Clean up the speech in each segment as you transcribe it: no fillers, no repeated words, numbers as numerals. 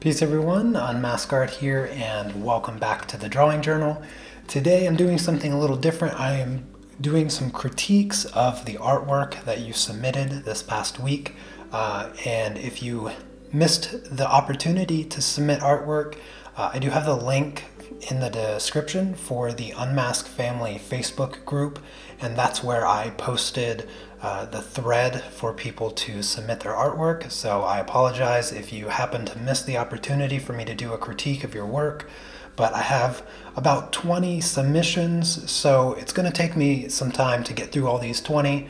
Peace everyone, Unmask Art here and welcome back to the drawing journal. Today I'm doing something a little different. I am doing some critiques of the artwork that you submitted this past week. And if you missed the opportunity to submit artwork, I do have the link in the description for the Unmask Family Facebook group, and that's where I posted the thread for people to submit their artwork. So I apologize if you happen to miss the opportunity for me to do a critique of your work, but I have about 20 submissions, so it's going to take me some time to get through all these 20.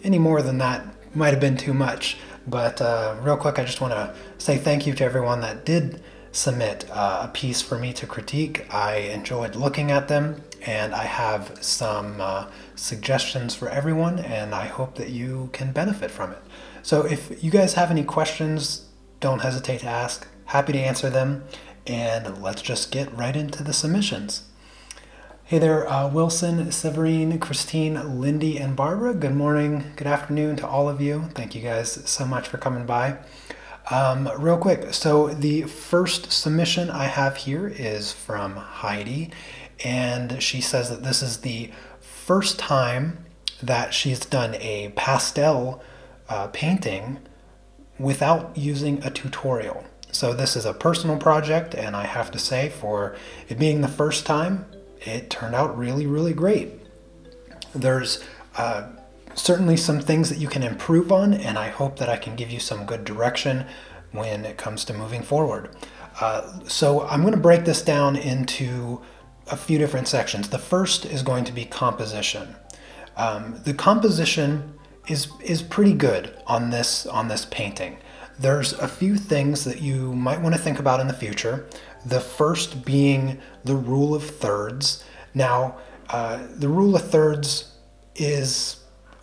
Any more than that might have been too much, but real quick I just want to say thank you to everyone that did submit a piece for me to critique. I enjoyed looking at them, and I have some suggestions for everyone, and I hope that you can benefit from it. So if you guys have any questions, don't hesitate to ask. Happy to answer them, and let's just get right into the submissions. Hey there, Wilson, Severine, Christine, Lindy, and Barbara. Good morning, good afternoon to all of you. Thank you guys so much for coming by. Real quick, so the first submission I have here is from Heidi, and she says that this is the first time that she's done a pastel painting without using a tutorial. So this is a personal project, and I have to say, for it being the first time, it turned out really great. There's certainly some things that you can improve on, and I hope that I can give you some good direction when it comes to moving forward. So I'm going to break this down into a few different sections. The first is going to be composition. The composition is pretty good on this painting. There's a few things that you might want to think about in the future. The first being the rule of thirds. Now, the rule of thirds is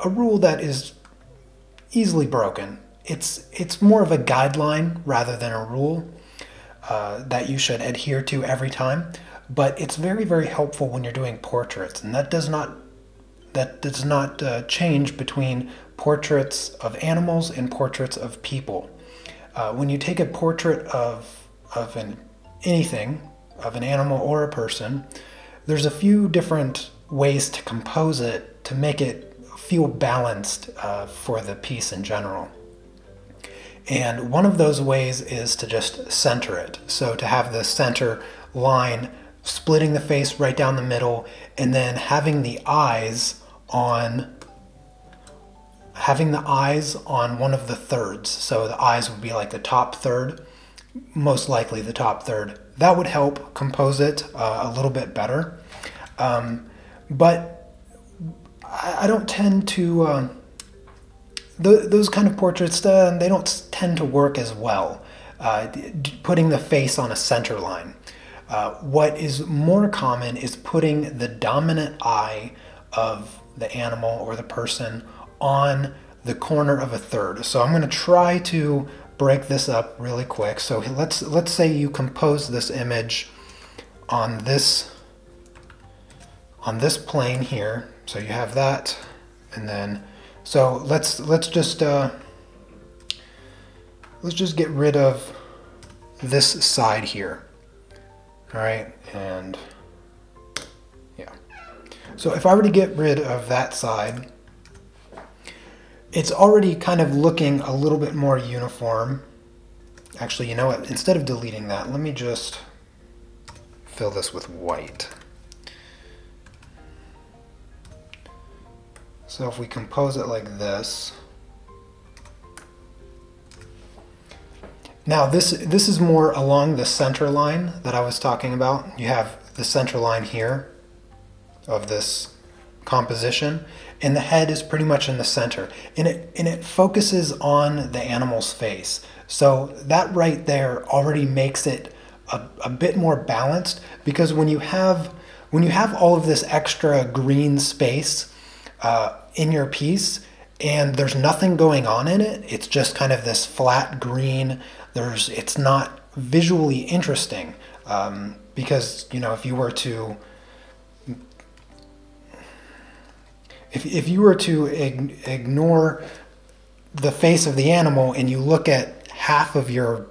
a rule that is easily broken. It's more of a guideline rather than a rule that you should adhere to every time, but it's very helpful when you're doing portraits, and that does not change between portraits of animals and portraits of people. When you take a portrait of anything, of an animal or a person, there's a few different ways to compose it to make it feel balanced for the piece in general. And one of those ways is to just center it. So to have the center line splitting the face right down the middle, and then having the eyes on one of the thirds. So the eyes would be like the top third, most likely the top third. That would help compose it a little bit better. But I don't tend to, those kind of portraits, they don't tend to work as well, putting the face on a center line. What is more common is putting the dominant eye of the animal or the person on the corner of a third. So I'm going to try to break this up really quick. So let's say you compose this image on this plane here. So you have that, and then so let's just get rid of this side here. All right, and yeah. So if I were to get rid of that side, it's already kind of looking a little bit more uniform. Actually, you know what? Instead of deleting that, let me just fill this with white. So if we compose it like this. Now this is more along the center line that I was talking about. You have the center line here of this composition, and the head is pretty much in the center, and it focuses on the animal's face. So that right there already makes it a bit more balanced, because when you have all of this extra green space in your piece and there's nothing going on in it, it's just kind of this flat green. It's not visually interesting, because if you were to ignore the face of the animal and you look at half of your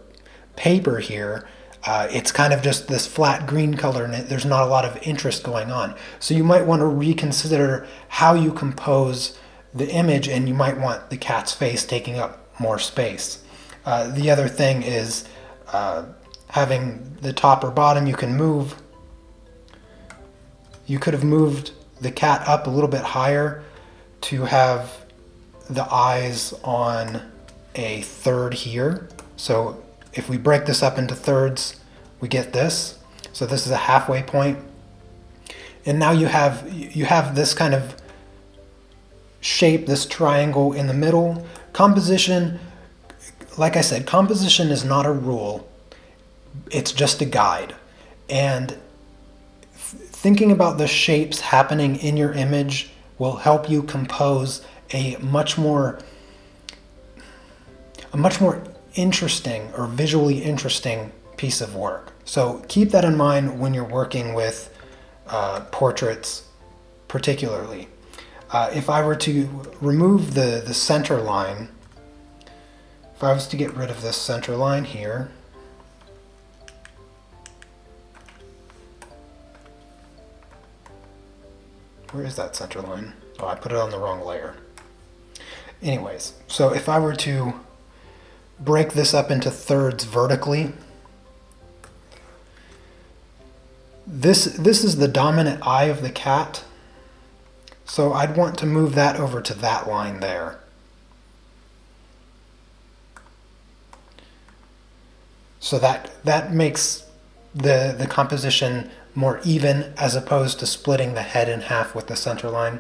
paper here, it's kind of just this flat green color and there's not a lot of interest going on. So you might want to reconsider how you compose the image, and you might want the cat's face taking up more space. The other thing is having the top or bottom, you can move. You could have moved the cat up a little bit higher to have the eyes on a third here. So if we break this up into thirds, we get this. So this is a halfway point. And now you have this kind of shape, this triangle in the middle. Composition, like I said, composition is not a rule. It's just a guide. And thinking about the shapes happening in your image will help you compose a much more interesting or visually interesting piece of work. So keep that in mind when you're working with portraits particularly. If I were to remove the center line, if I was to get rid of this center line here, where is that center line? Oh, I put it on the wrong layer. Anyways, so if I were to break this up into thirds vertically, this is the dominant eye of the cat. So I'd want to move that over to that line there. So that makes the composition more even, as opposed to splitting the head in half with the center line.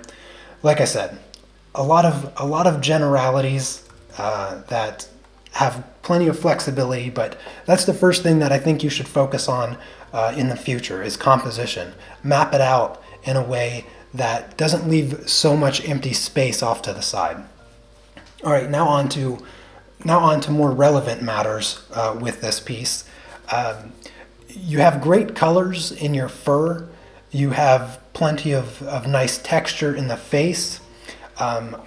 Like I said, a lot of generalities that have plenty of flexibility, but that's the first thing that I think you should focus on in the future is composition. Map it out in a way that doesn't leave so much empty space off to the side. All right, now on to more relevant matters with this piece. You have great colors in your fur. You have plenty of nice texture in the face.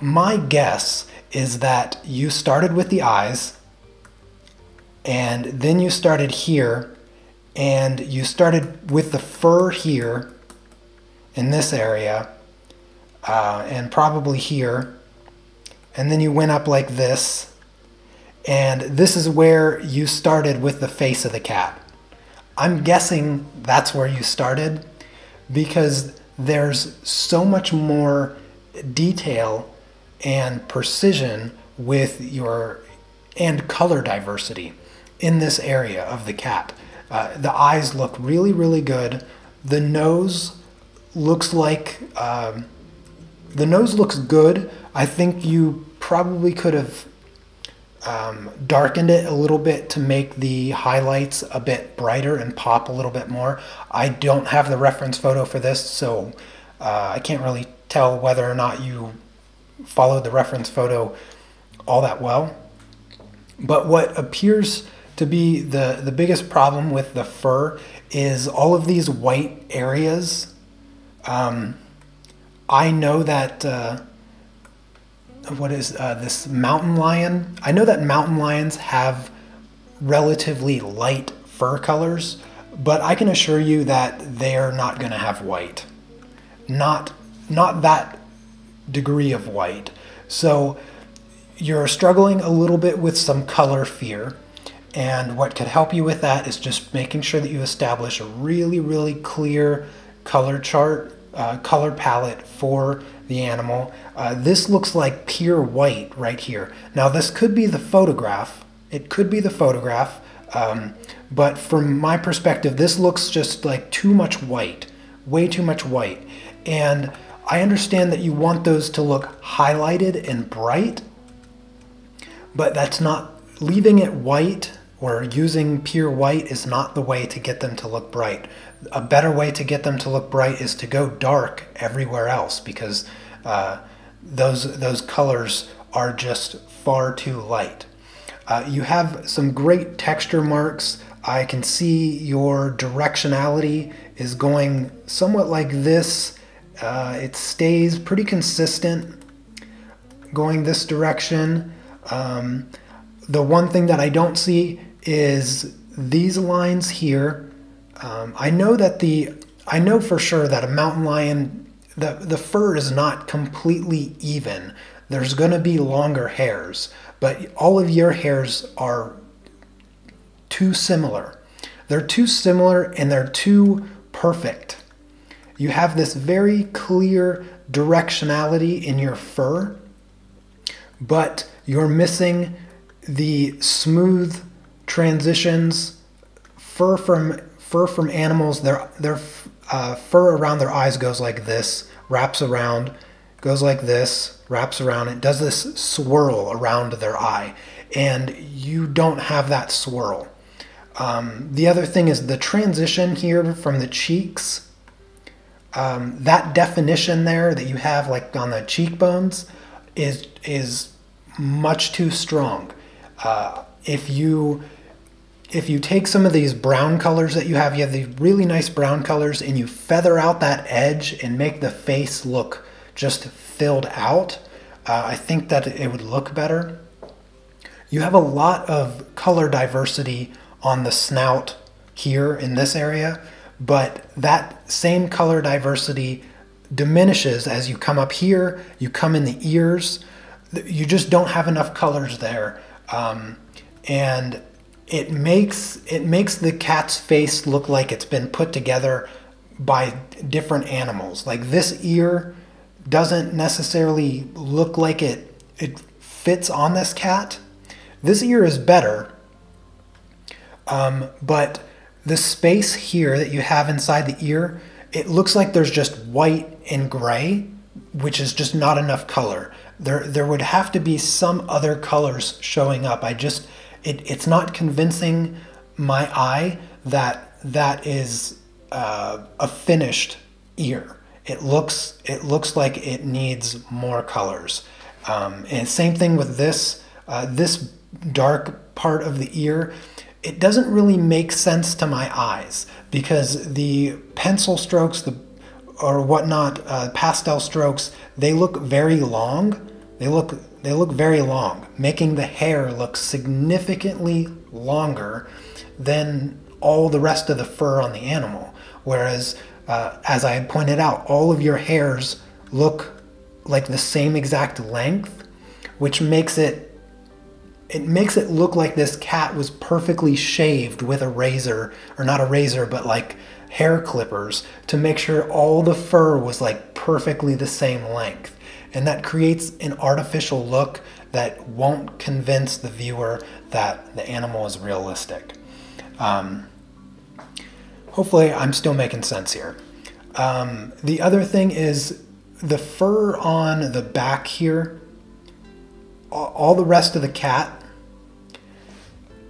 My guess is that you started with the eyes, and then you started here, and you started with the fur here in this area, and probably here, and then you went up like this, and this is where you started with the face of the cat. I'm guessing that's where you started because there's so much more detail and precision with and color diversity in this area of the cat. The eyes look really, really good. The nose looks like, the nose looks good. I think you probably could have darkened it a little bit to make the highlights a bit brighter and pop a little bit more. I don't have the reference photo for this, so I can't really tell whether or not you followed the reference photo all that well. But what appears to be the biggest problem with the fur is all of these white areas. I know that what is this mountain lion? I know that mountain lions have relatively light fur colors, but I can assure you that they're not going to have white. Not that degree of white. So you're struggling a little bit with some color fear, and what could help you with that is just making sure that you establish a really, really clear color chart, color palette for the animal. This looks like pure white right here. Now this could be the photograph. It could be the photograph, but from my perspective, this looks just like too much white, way too much white. And I understand that you want those to look highlighted and bright, but that's not, leaving it white or using pure white is not the way to get them to look bright. A better way to get them to look bright is to go dark everywhere else, because those colors are just far too light. You have some great texture marks. I can see your directionality is going somewhat like this. It stays pretty consistent going this direction. The one thing that I don't see is these lines here. I know for sure that a mountain lion, the fur is not completely even. There's going to be longer hairs, but all of your hairs are too similar. They're too similar and they're too perfect. You have this very clear directionality in your fur, but you're missing the smooth transitions. Fur from animals, their fur around their eyes goes like this, wraps around, goes like this, wraps around. It does this swirl around their eye, and you don't have that swirl. The other thing is the transition here from the cheeks. That definition there that you have like on the cheekbones is much too strong. If you take some of these brown colors that you have these really nice brown colors, and you feather out that edge and make the face look just filled out, I think that it would look better. You have a lot of color diversity on the snout here in this area, but that same color diversity diminishes as you come up here, you come in the ears. You just don't have enough colors there, and it makes the cat's face look like it's been put together by different animals. Like this ear doesn't necessarily look like it fits on this cat. This ear is better, but the space here that you have inside the ear, it looks like there's just white and gray, which is just not enough color. There would have to be some other colors showing up. It's not convincing my eye that is a finished ear. It looks like it needs more colors. And same thing with this dark part of the ear. It doesn't really make sense to my eyes because the pencil strokes, or whatnot, pastel strokes, they look very long. They look very long, making the hair look significantly longer than all the rest of the fur on the animal. Whereas, as I had pointed out, all of your hairs look like the same exact length, which makes it look like this cat was perfectly shaved with a razor, or not a razor, but like hair clippers, to make sure all the fur was like perfectly the same length. And that creates an artificial look that won't convince the viewer that the animal is realistic. Hopefully I'm still making sense here. The other thing is the fur on the back here, all the rest of the cat,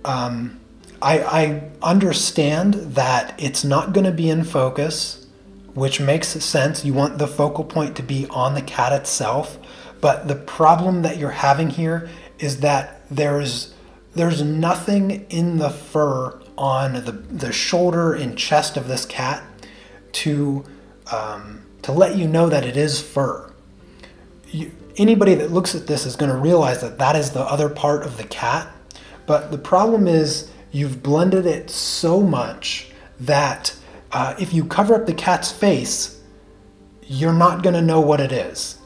I understand that it's not going to be in focus, which makes sense. You want the focal point to be on the cat itself. But the problem that you're having here is that there's nothing in the fur on the shoulder and chest of this cat to let you know that it is fur. Anybody that looks at this is going to realize that that is the other part of the cat. But the problem is you've blended it so much that if you cover up the cat's face, you're not going to know what it is.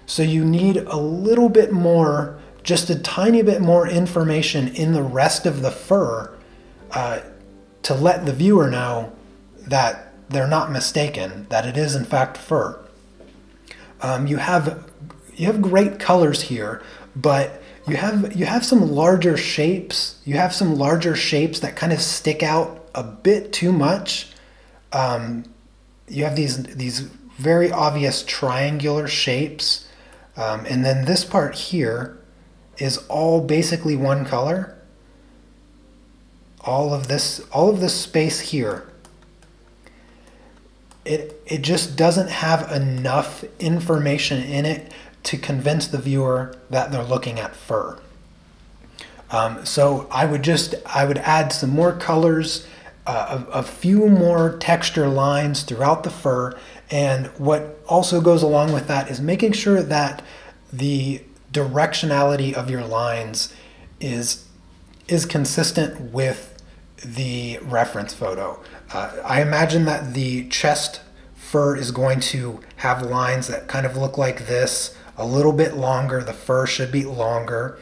So you need a little bit more, just a tiny bit more information in the rest of the fur to let the viewer know that they're not mistaken, that it is in fact fur. You have great colors here, but you have some larger shapes. You have some larger shapes that kind of stick out a bit too much. You have these very obvious triangular shapes, and then this part here is all basically one color. All of this space here, it just doesn't have enough information in it to convince the viewer that they're looking at fur. So I would add some more colors, a few more texture lines throughout the fur, and what also goes along with that is making sure that the directionality of your lines is is consistent with the reference photo. I imagine that the chest fur is going to have lines that kind of look like this, a little bit longer. The fur should be longer.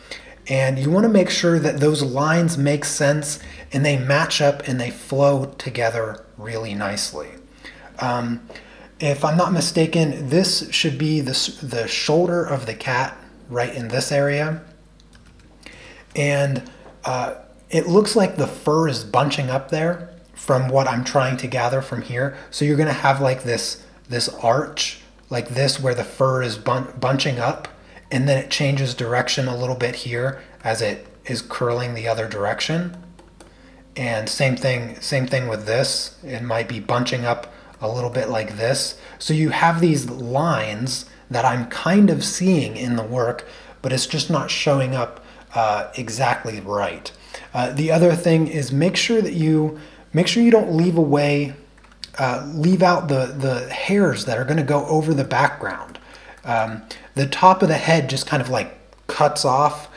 And you want to make sure that those lines make sense and they match up and they flow together really nicely. If I'm not mistaken, this should be the shoulder of the cat right in this area. And it looks like the fur is bunching up there from what I'm trying to gather from here. So you're going to have like this arch like this where the fur is bunching up, and then it changes direction a little bit here as it is curling the other direction. And same thing with this. It might be bunching up a little bit like this. So you have these lines that I'm kind of seeing in the work, but it's just not showing up exactly right. The other thing is make sure you don't leave out the hairs that are going to go over the background. The top of the head just kind of like cuts off.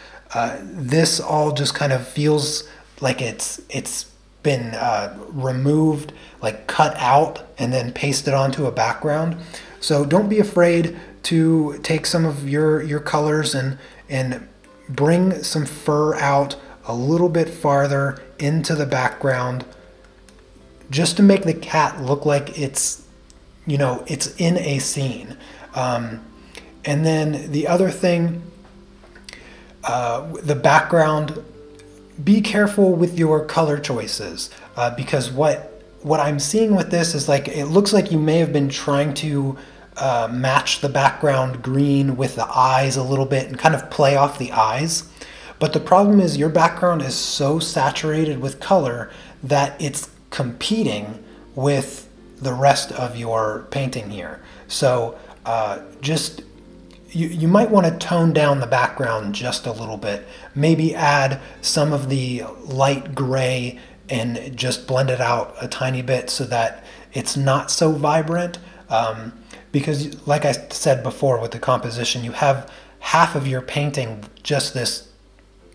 This all just kind of feels like it's been removed, like cut out and then pasted onto a background. So don't be afraid to take some of your colors and bring some fur out a little bit farther into the background, just to make the cat look like it's in a scene. And then the other thing, the background, be careful with your color choices, because what I'm seeing with this is like, it looks like you may have been trying to match the background green with the eyes a little bit and kind of play off the eyes. But the problem is your background is so saturated with color that it's competing with the rest of your painting here. So you might want to tone down the background just a little bit. Maybe add some of the light gray and just blend it out a tiny bit so that it's not so vibrant. Because like I said before with the composition, you have half of your painting just this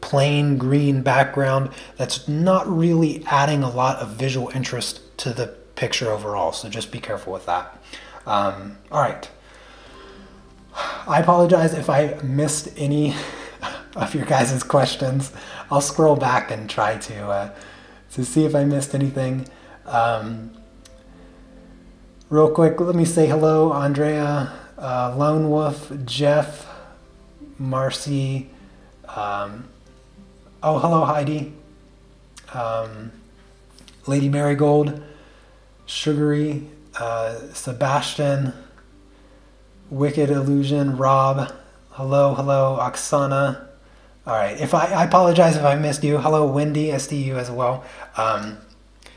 plain green background that's not really adding a lot of visual interest to the picture overall. So just be careful with that. All right. I apologize if I missed any of your guys' questions. I'll scroll back and try to see if I missed anything. Real quick, let me say hello, Andrea, Lone Wolf, Jeff, Marcy, oh, hello, Heidi, Lady Marigold, Sugary, Sebastian, Wicked Illusion, Rob, hello, Oksana. All right, I apologize if I missed you. Hello, Wendy, I see you as well.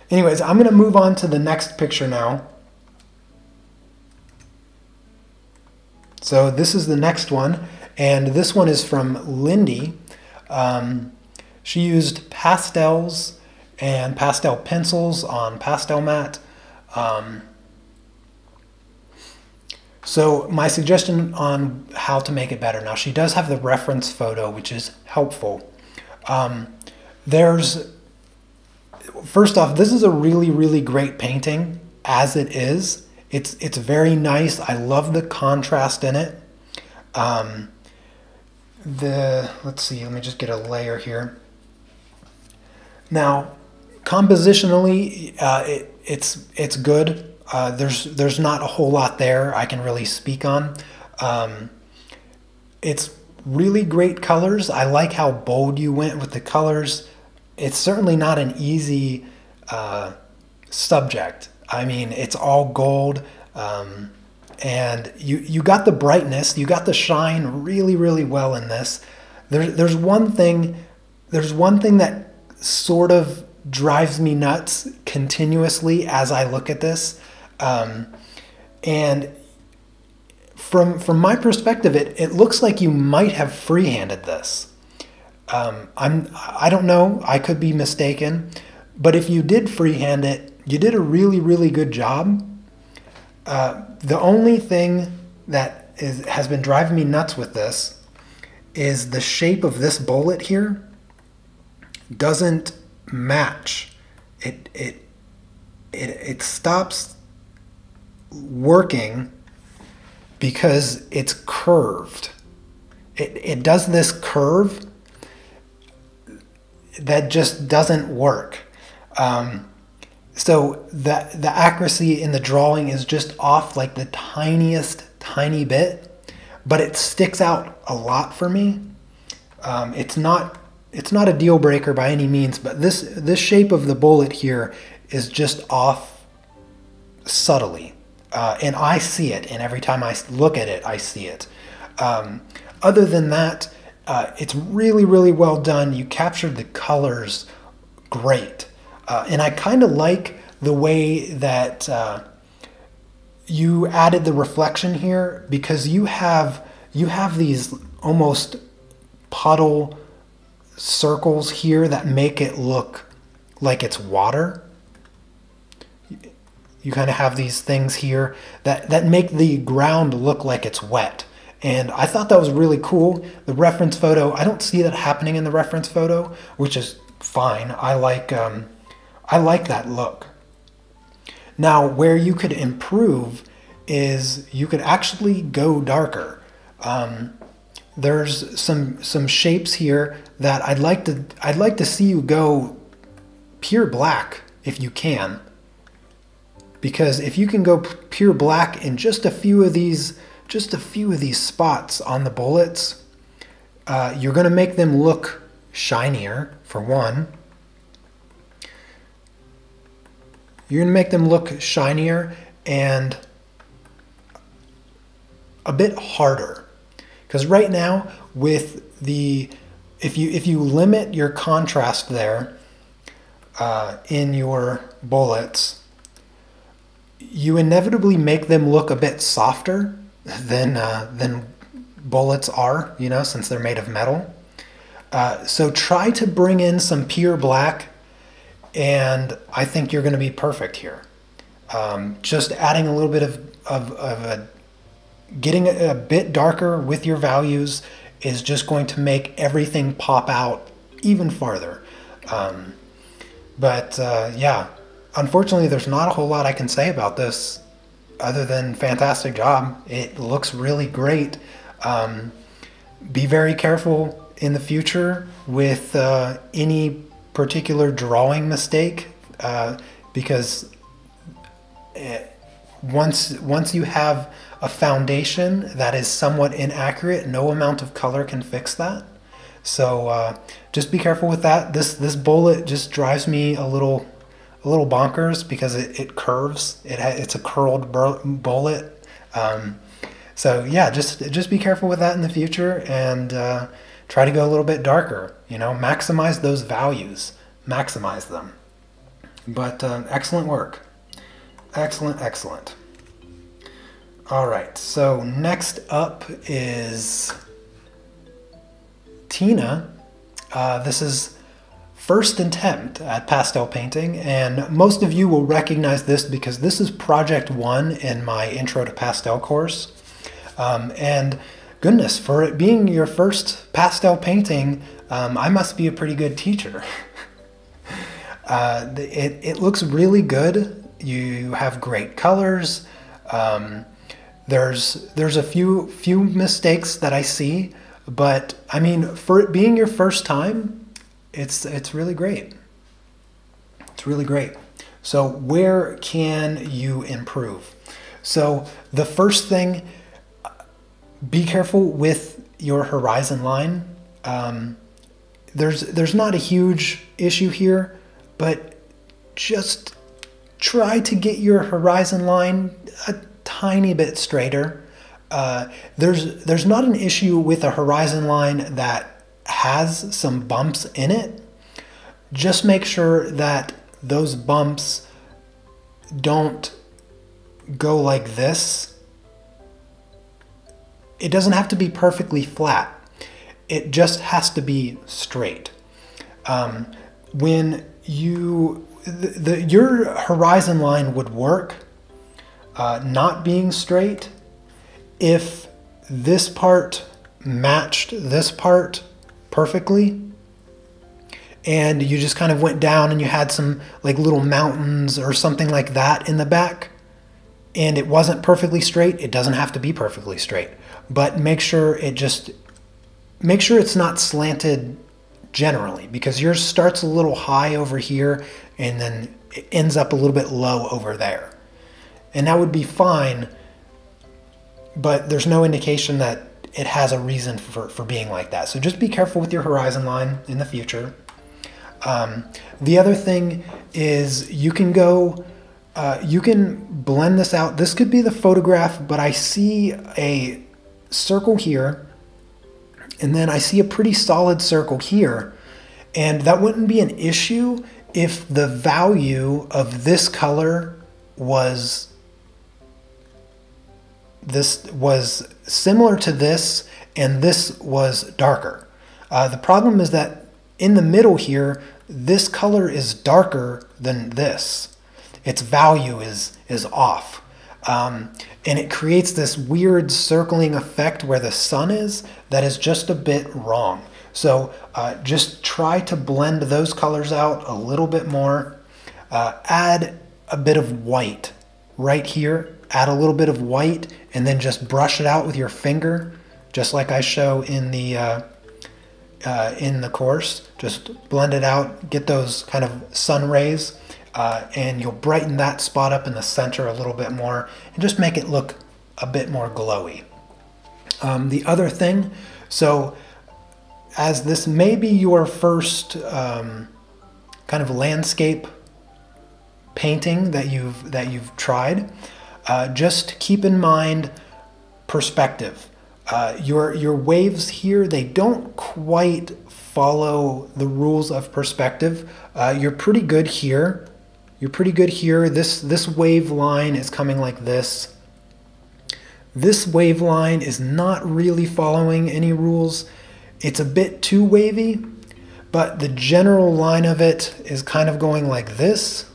Anyways, I'm going to move on to the next picture now. So this is the next one, and this one is from Lindy. She used pastels and pastel pencils on pastel mat. So my suggestion on how to make it better. Now she does have the reference photo, which is helpful. First off, this is a really, really great painting as it is. It's very nice. I love the contrast in it. Let's see, let me just get a layer here. Now, compositionally, it's good. There's not a whole lot there I can really speak on. It's really great colors. I like how bold you went with the colors. It's certainly not an easy subject. I mean, it's all gold, and you got the brightness, you got the shine really, really well in this. There's one thing that sort of drives me nuts continuously as I look at this, and from my perspective, it looks like you might have freehanded this. I don't know, I could be mistaken, but if you did freehand it, you did a really, really good job. The only thing that has been driving me nuts with this is the shape of this bullet here. doesn't match. It stops working because it's curved. It does this curve that just doesn't work. So the accuracy in the drawing is just off like the tiniest tiny bit, but it sticks out a lot for me. It's not a deal breaker by any means, but this shape of the bullet here is just off subtly, and I see it, and every time I look at it I see it. Other than that, it's really, really well done. You captured the colors great. And I kind of like the way that you added the reflection here, because you have these almost puddle circles here that make it look like it's water. You kind of have these things here that make the ground look like it's wet. And I thought that was really cool. The reference photo, I don't see that happening in the reference photo, which is fine. I like that look. Now, where you could improve is you could actually go darker. There's some shapes here that I'd like to see you go pure black if you can. Because if you can go pure black in just a few of these spots on the bullets, you're going to make them look shinier, for one. You're going to make them look shinier and a bit harder. Because right now, with the if you limit your contrast there in your bullets, you inevitably make them look a bit softer than bullets are, you know, since they're made of metal. So try to bring in some pure black, and I think you're going to be perfect here. Just adding a little bit of getting a bit darker with your values is just going to make everything pop out even farther. Yeah, unfortunately, there's not a whole lot I can say about this other than fantastic job. It looks really great. Be very careful in the future with any particular drawing mistake, because once you have a foundation that is somewhat inaccurate, no amount of color can fix that. So just be careful with that. This bullet just drives me a little bonkers because it curves. It's a curled bullet. So yeah, just be careful with that in the future, and try to go a little bit darker. You know, maximize those values, maximize them. But excellent work, excellent. All right, so next up is Tina. This is first attempt at pastel painting, and most of you will recognize this because this is project 1 in my Intro to Pastel course. And goodness, for it being your first pastel painting, I must be a pretty good teacher. It looks really good. You have great colors. There's a few mistakes that I see, but I mean, for it being your first time, it's really great. It's really great. So where can you improve? So the first thing, be careful with your horizon line. There's not a huge issue here, but just try to get your horizon line a tiny bit straighter. There's not an issue with a horizon line that has some bumps in it. Just make sure that those bumps don't go like this. It doesn't have to be perfectly flat. It just has to be straight. When your horizon line would work not being straight if this part matched this part perfectly. and you just kind of went down and you had some like little mountains or something like that in the back, and it wasn't perfectly straight, it doesn't have to be perfectly straight, but make sure it's not slanted generally, because yours starts a little high over here and then it ends up a little bit low over there. And that would be fine, but there's no indication that it has a reason for being like that. So just be careful with your horizon line in the future. The other thing is you can blend this out. This could be the photograph, but I see a circle here, and then I see a pretty solid circle here, and that wouldn't be an issue if the value of this color was similar to this and this was darker. The problem is that in the middle here, this color is darker than this. Its value is off. And it creates this weird circling effect where the sun is that is just a bit wrong. So just try to blend those colors out a little bit more. Add a bit of white right here. Add a little bit of white and then just brush it out with your finger, just like I show in the course. Just blend it out, get those kind of sun rays, and you'll brighten that spot up in the center a little bit more and just make it look a bit more glowy. The other thing, so as this may be your first kind of landscape painting that you've tried, just keep in mind perspective. Your waves here, they don't quite follow the rules of perspective. You're pretty good here. This wave line is coming like this. This wave line is not really following any rules. It's a bit too wavy, but the general line of it is kind of going like this,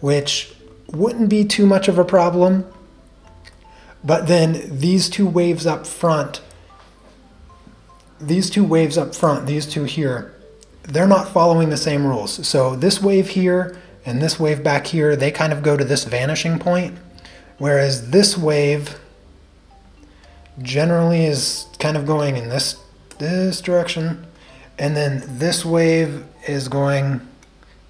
which wouldn't be too much of a problem. But then these two waves up front, these two here, they're not following the same rules. So this wave here and this wave back here, they kind of go to this vanishing point, whereas this wave generally is kind of going in this direction, and then this wave is going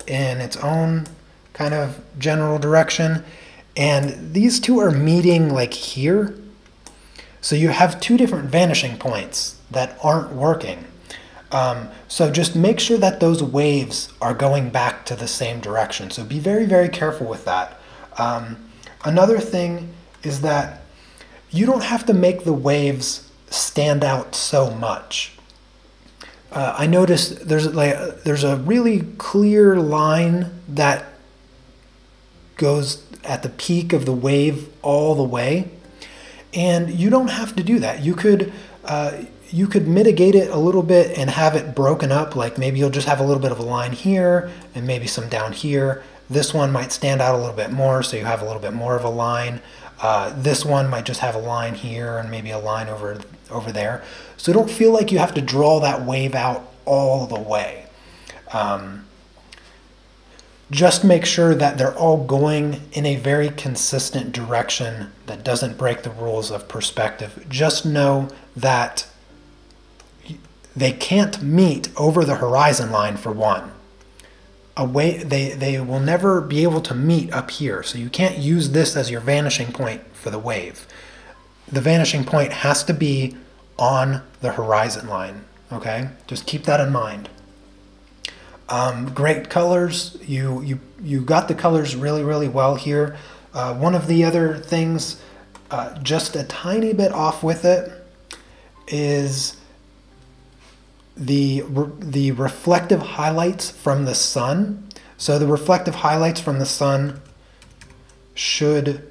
in its own kind of general direction, and these two are meeting like here. So you have two different vanishing points that aren't working. So just make sure that those waves are going back to the same direction. So be very, very careful with that. Another thing is that you don't have to make the waves stand out so much. I noticed there's a really clear line that goes at the peak of the wave all the way, and you don't have to do that. You could mitigate it a little bit and have it broken up, like maybe you'll just have a little bit of a line here and maybe some down here. This one might stand out a little bit more, so you have a little bit more of a line. This one might just have a line here and maybe a line over there. So don't feel like you have to draw that wave out all the way. Just make sure that they're all going in a very consistent direction that doesn't break the rules of perspective. Just know that they can't meet over the horizon line, for one. They will never be able to meet up here, so you can't use this as your vanishing point for the wave. The vanishing point has to be on the horizon line, okay? Just keep that in mind. Great colors. You got the colors really, really well here. One of the other things, just a tiny bit off with it, is the reflective highlights from the sun. So the reflective highlights from the sun should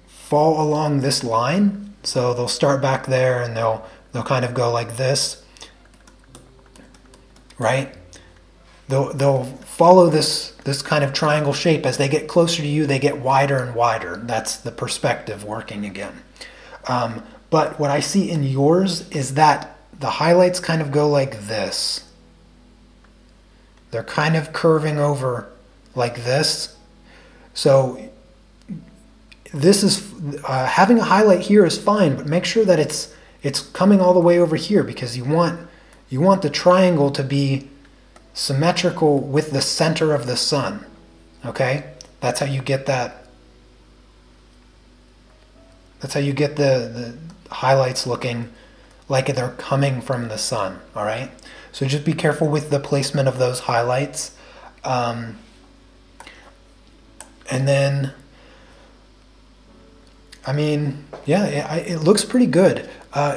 fall along this line. So they'll start back there and they'll kind of go like this, right? They'll follow this kind of triangle shape. As they get closer to you, they get wider and wider. That's the perspective working again. But what I see in yours is that the highlights kind of go like this. They're kind of curving over like this. So this is, having a highlight here is fine, but make sure that it's coming all the way over here, because you want the triangle to be symmetrical with the center of the sun. Okay? That's how you get that. That's how you get the highlights looking like they're coming from the sun. All right? So just be careful with the placement of those highlights. And then, I mean, yeah, it looks pretty good.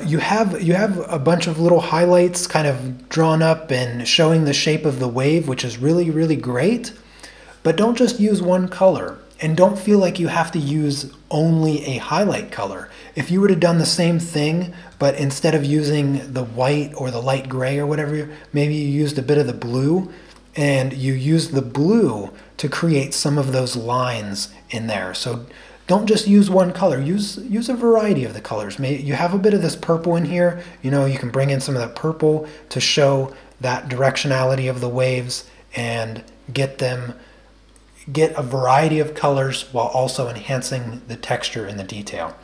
You have a bunch of little highlights kind of drawn up and showing the shape of the wave, which is really, really great. But don't just use one color, and don't feel like you have to use only a highlight color. If you would have done the same thing, but instead of using the white or the light gray or whatever, maybe you used a bit of the blue, and you used the blue to create some of those lines in there. So don't just use one color. Use a variety of the colors. Maybe you have a bit of this purple in here. You know, you can bring in some of that purple to show that directionality of the waves and get a variety of colors while also enhancing the texture and the detail.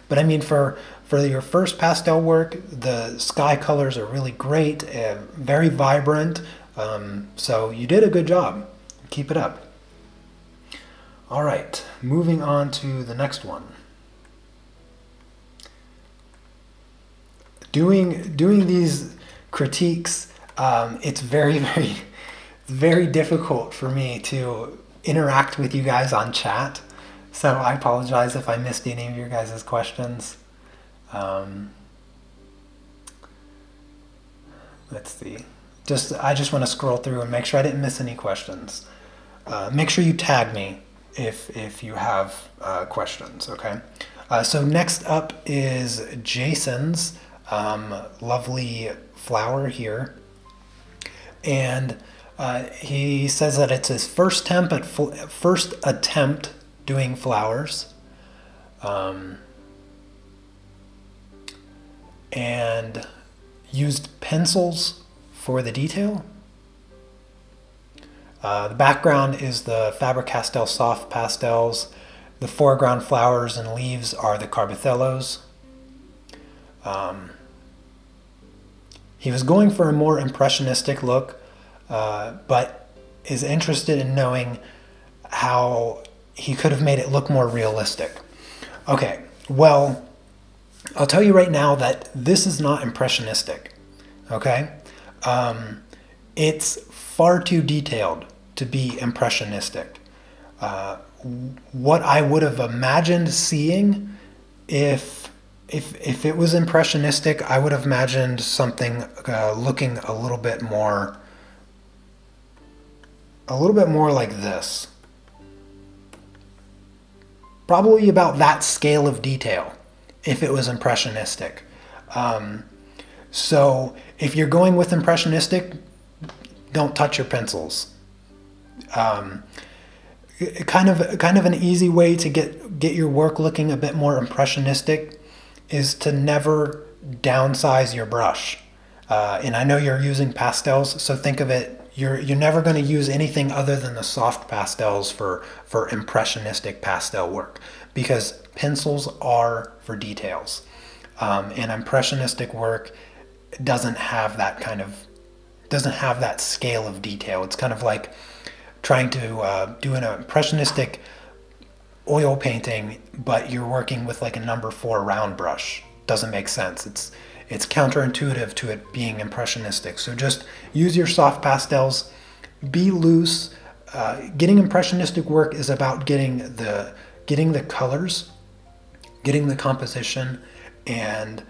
But I mean, for your first pastel work, the sky colors are really great, very vibrant. So you did a good job. Keep it up. All right, moving on to the next one. Doing these critiques, it's very difficult for me to interact with you guys on chat. So I apologize if I missed any of your guys' questions. Let's see. I just want to scroll through and make sure I didn't miss any questions. Make sure you tag me if you have questions, okay? So next up is Jason's lovely flower here. And he says that it's his first attempt doing flowers. And used pencils for the detail. The background is the Faber-Castell soft pastels. The foreground flowers and leaves are the Carbothellos. He was going for a more impressionistic look, but is interested in knowing how he could have made it look more realistic. Okay, well, I'll tell you right now that this is not impressionistic, okay? It's far too detailed to be impressionistic. What I would have imagined seeing if it was impressionistic, I would have imagined something looking a little bit more like this. Probably about that scale of detail if it was impressionistic. So if you're going with impressionistic, don't touch your pencils. Kind of an easy way to get your work looking a bit more impressionistic is to never downsize your brush. And I know you're using pastels, so think of it, you're never going to use anything other than the soft pastels for impressionistic pastel work, because pencils are for details. And impressionistic work doesn't have that scale of detail. It's kind of like trying to do an impressionistic oil painting, but you're working with like a number 4 round brush. Doesn't make sense. It's counterintuitive to it being impressionistic. So just use your soft pastels, be loose. Getting impressionistic work is about getting the colors, getting the composition, and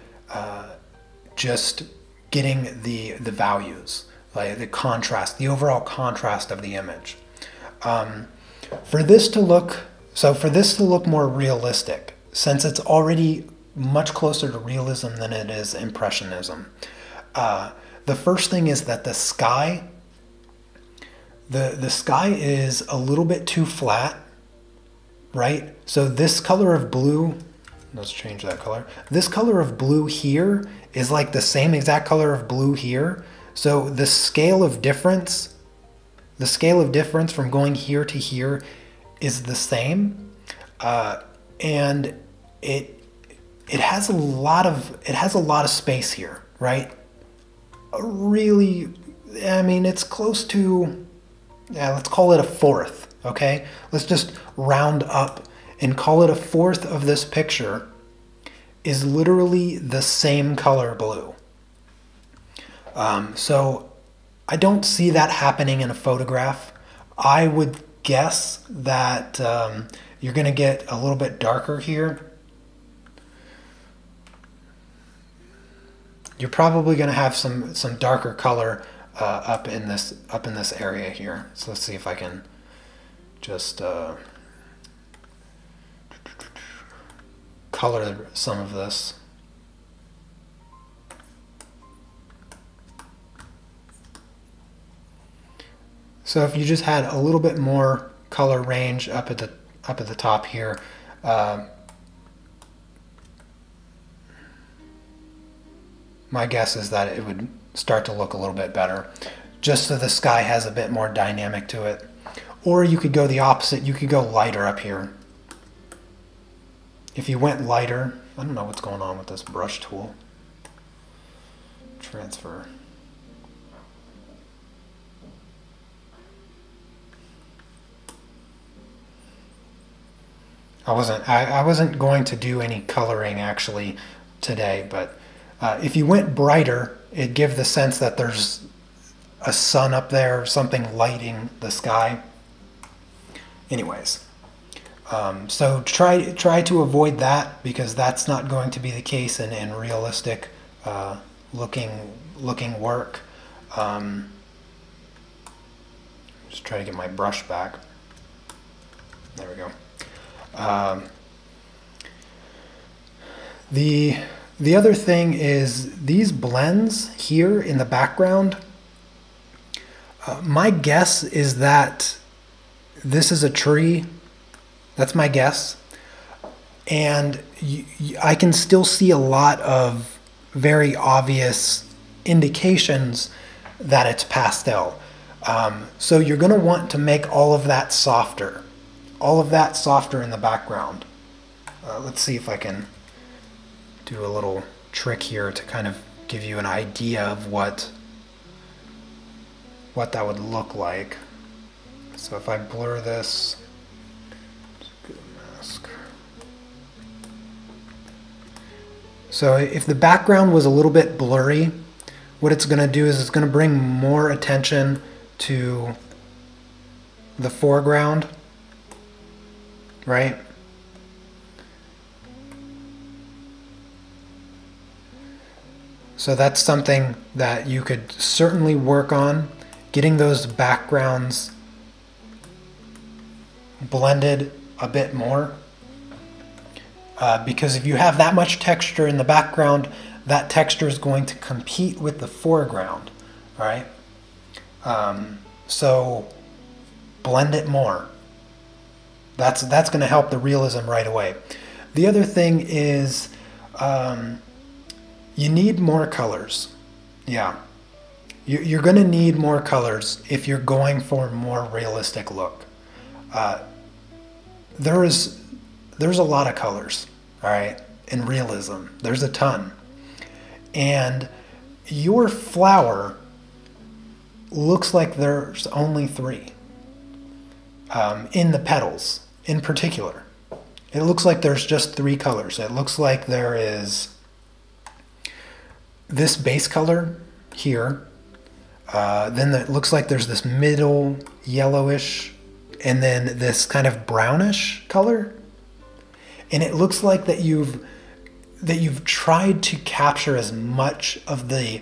just getting the values, like the contrast, the overall contrast of the image. For this to look more realistic, since it's already much closer to realism than it is impressionism, the first thing is that the sky is a little bit too flat, right? So this color of blue, let's change that color. This color of blue here is like the same exact color of blue here. So the scale of difference The scale of difference from going here to here is the same, and it has a lot of space here, right? Really, I mean, it's close to, yeah, let's call it a fourth, okay? Let's just round up and call it a fourth of this picture is literally the same color blue. So I don't see that happening in a photograph. I would guess that you're going to get a little bit darker here. You're probably going to have some darker color up in this area here. So let's see if I can just color some of this. So if you just had a little bit more color range up at the top here, my guess is that it would start to look a little bit better, just so the sky has a bit more dynamic to it. Or you could go the opposite. You could go lighter up here. If you went lighter, I don't know what's going on with this brush tool. Transfer. I wasn't going to do any coloring actually today, but if you went brighter, it'd give the sense that there's a sun up there, something lighting the sky. Anyways, so try to avoid that, because that's not going to be the case in realistic looking work. Just try to get my brush back. There we go. The other thing is these blends here in the background. My guess is that this is a tree. That's my guess. And I can still see a lot of very obvious indications that it's pastel. So you're going to want to make all of that softer. All of that softer in the background. Let's see if I can do a little trick here to kind of give you an idea of what that would look like. So if I blur this, just mask. So if the background was a little bit blurry, what it's going to do is it's going to bring more attention to the foreground. Right? So that's something that you could certainly work on, getting those backgrounds blended a bit more. Because if you have that much texture in the background, that texture is going to compete with the foreground. All right? So blend it more. That's going to help the realism right away. The other thing is you need more colors. Yeah. You're going to need more colors if you're going for a more realistic look. There's a lot of colors, all right, in realism. There's a ton. And your flower looks like there's only 3 in the petals. In particular, it looks like there's just 3 colors. It looks like there is this base color here, then it looks like there's this middle yellowish, and then this kind of brownish color, and it looks like that you've tried to capture as much of the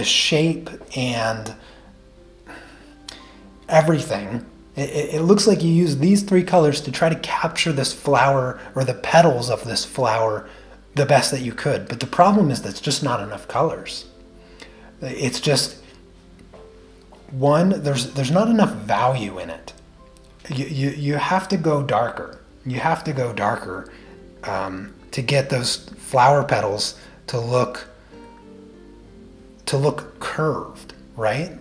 shape and everything. It looks like you use these 3 colors to try to capture this flower, or the petals of this flower, the best that you could. But the problem is that's just not enough colors. It's just, one, there's not enough value in it. You have to go darker. You have to go darker to get those flower petals to look curved, right?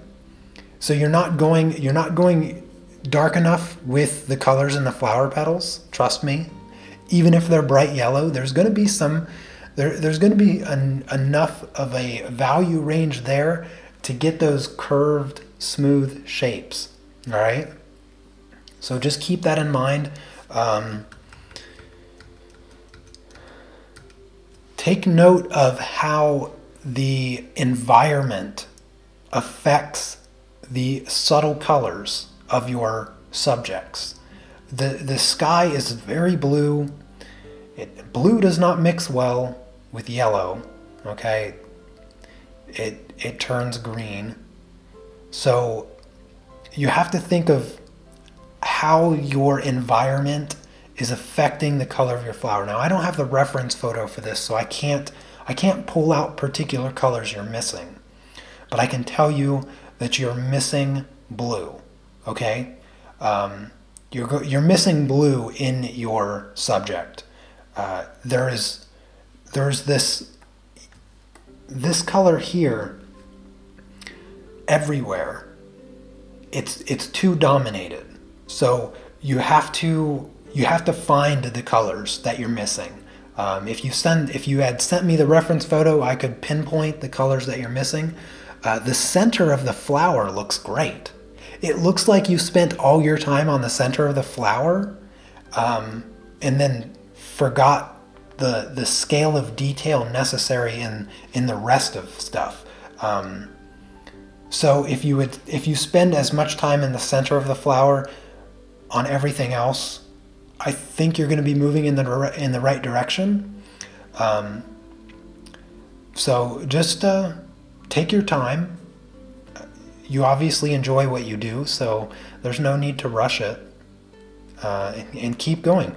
So you're not going dark enough with the colors in the flower petals. Trust me. Even if they're bright yellow, there's going to be enough of a value range there to get those curved, smooth shapes. All right. So just keep that in mind. Take note of how the environment affects the subtle colors of your subjects. The sky is very blue. Blue does not mix well with yellow, okay? It turns green. So you have to think of how your environment is affecting the color of your flower. Now, I don't have the reference photo for this, so I can't pull out particular colors you're missing. But I can tell you that you're missing blue, okay? You're missing blue in your subject. There's this color here everywhere. It's too dominated. So you have to find the colors that you're missing. If you had sent me the reference photo, I could pinpoint the colors that you're missing. The center of the flower looks great. It looks like you spent all your time on the center of the flower, and then forgot the scale of detail necessary in the rest of stuff. So if you spend as much time in the center of the flower on everything else, I think you're going to be moving in the right direction. So just take your time. You obviously enjoy what you do, so there's no need to rush it, and keep going.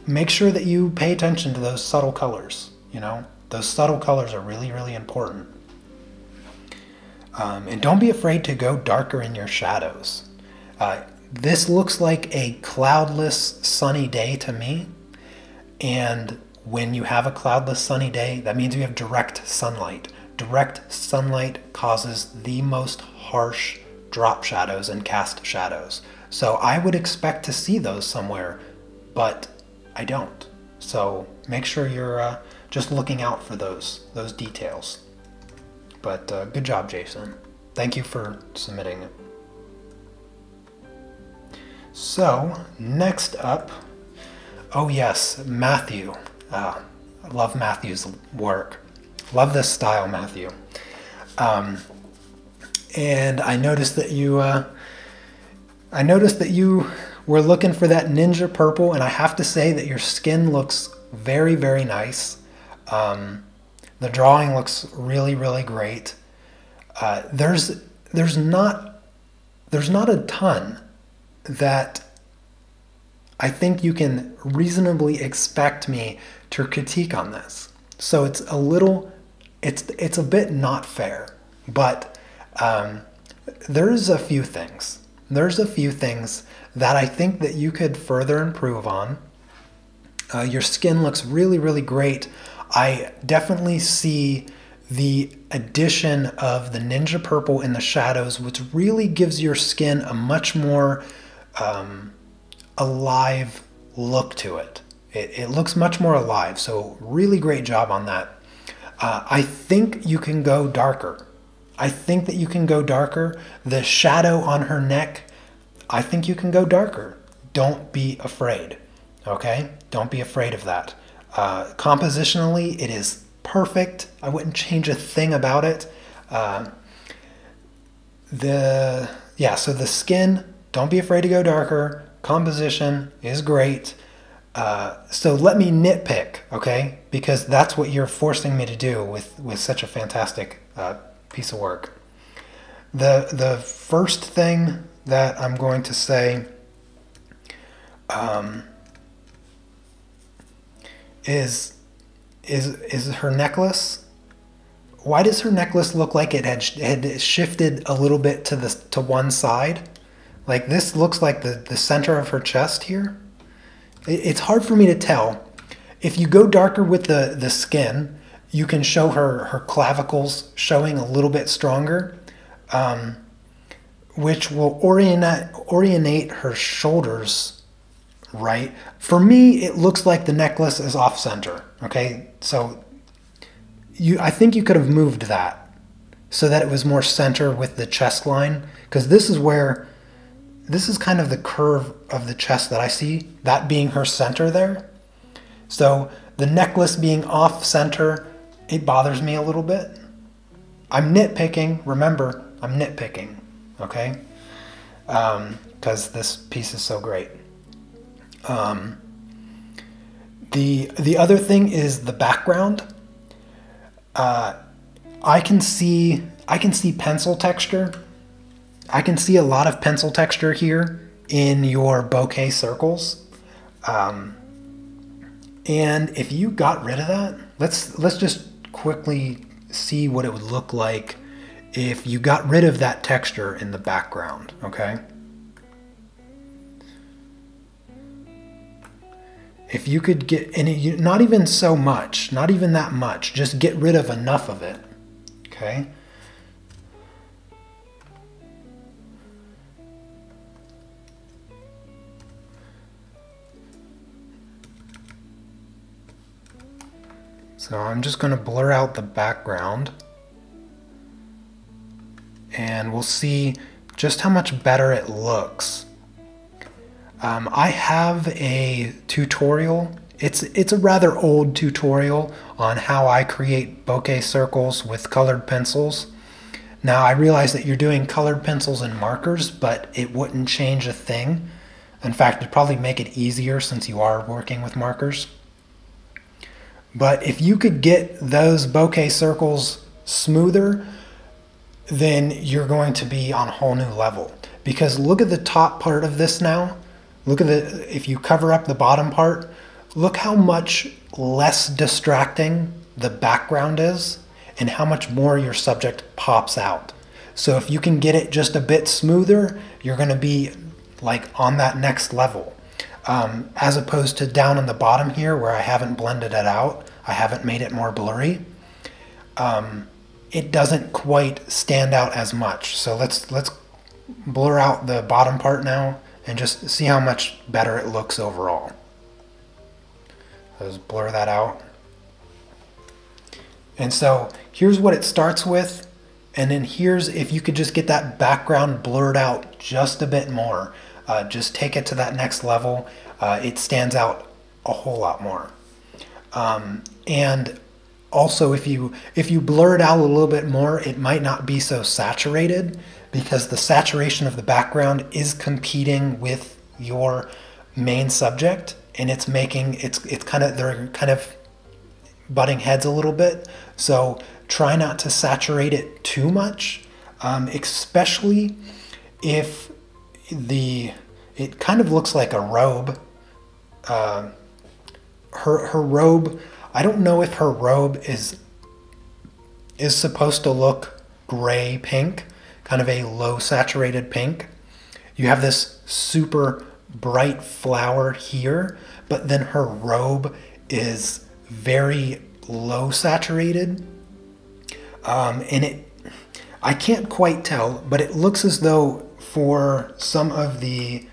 Make sure that you pay attention to those subtle colors. Those subtle colors are really, really important. And don't be afraid to go darker in your shadows. This looks like a cloudless, sunny day to me. And when you have a cloudless, sunny day, that means you have direct sunlight. Direct sunlight causes the most harsh drop shadows and cast shadows. So I would expect to see those somewhere, but I don't. So make sure you're just looking out for those details. But good job, Jason. Thank you for submitting it. So next up, oh yes, Matthew. I love Matthew's work. Love this style, Matthew. And I noticed that you were looking for that ninja purple, and I have to say that your skin looks very, very nice. The drawing looks really, really great. There's not a ton that I think you can reasonably expect me to critique on this. So it's a bit not fair, but there's a few things. There's a few things that I think that you could further improve on. Your skin looks really, really great. I definitely see the addition of the ninja purple in the shadows, which really gives your skin a much more alive look to it. It looks much more alive, so really great job on that. I think you can go darker. I think that you can go darker. The shadow on her neck, I think you can go darker. Don't be afraid, okay? Don't be afraid of that. Compositionally, it is perfect. I wouldn't change a thing about it. So the skin, don't be afraid to go darker. Composition is great. So let me nitpick, okay? Because that's what you're forcing me to do with such a fantastic piece of work. The first thing that I'm going to say is her necklace. Why does her necklace look like it had shifted a little bit to one side? Like this looks like the center of her chest here. It's hard for me to tell. If you go darker with the skin, you can show her clavicles showing a little bit stronger. which will orientate her shoulders right. For me, it looks like the necklace is off center. Okay, so I think you could have moved that so that it was more center with the chest line, because this is kind of the curve of the chest that I see, that being her center there. So the necklace being off center, it bothers me a little bit. I'm nitpicking, remember, I'm nitpicking, okay? Because this piece is so great. The other thing is the background. I can see pencil texture. I can see a lot of pencil texture here in your bouquet circles. And if you got rid of that, let's just quickly see what it would look like if you got rid of that texture in the background, okay? If you could get, and not even so much, not even that much, just get rid of enough of it, okay? So I'm just going to blur out the background, and we'll see just how much better it looks. I have a tutorial. It's a rather old tutorial on how I create bouquet circles with colored pencils. Now I realize that you're doing colored pencils and markers, but it wouldn't change a thing. In fact, it'd probably make it easier since you are working with markers. But if you could get those bouquet circles smoother, then you're going to be on a whole new level. Because look at the top part of this now. Look at if you cover up the bottom part, look how much less distracting the background is and how much more your subject pops out. So if you can get it just a bit smoother, you're going to be like on that next level. As opposed to down in the bottom here where I haven't blended it out, I haven't made it more blurry, it doesn't quite stand out as much. So let's blur out the bottom part now and just see how much better it looks overall. Let's blur that out. And so here's what it starts with, and then here's if you could just get that background blurred out just a bit more. Just take it to that next level. It stands out a whole lot more. And also if you blur it out a little bit more, it might not be so saturated, because the saturation of the background is competing with your main subject, and it's making they're kind of butting heads a little bit. So try not to saturate it too much, especially if it kind of looks like a robe. Her robe, I don't know if her robe is supposed to look gray pink, kind of a low saturated pink. You have this super bright flower here, but then her robe is very low saturated. And I can't quite tell, but it looks as though for some of the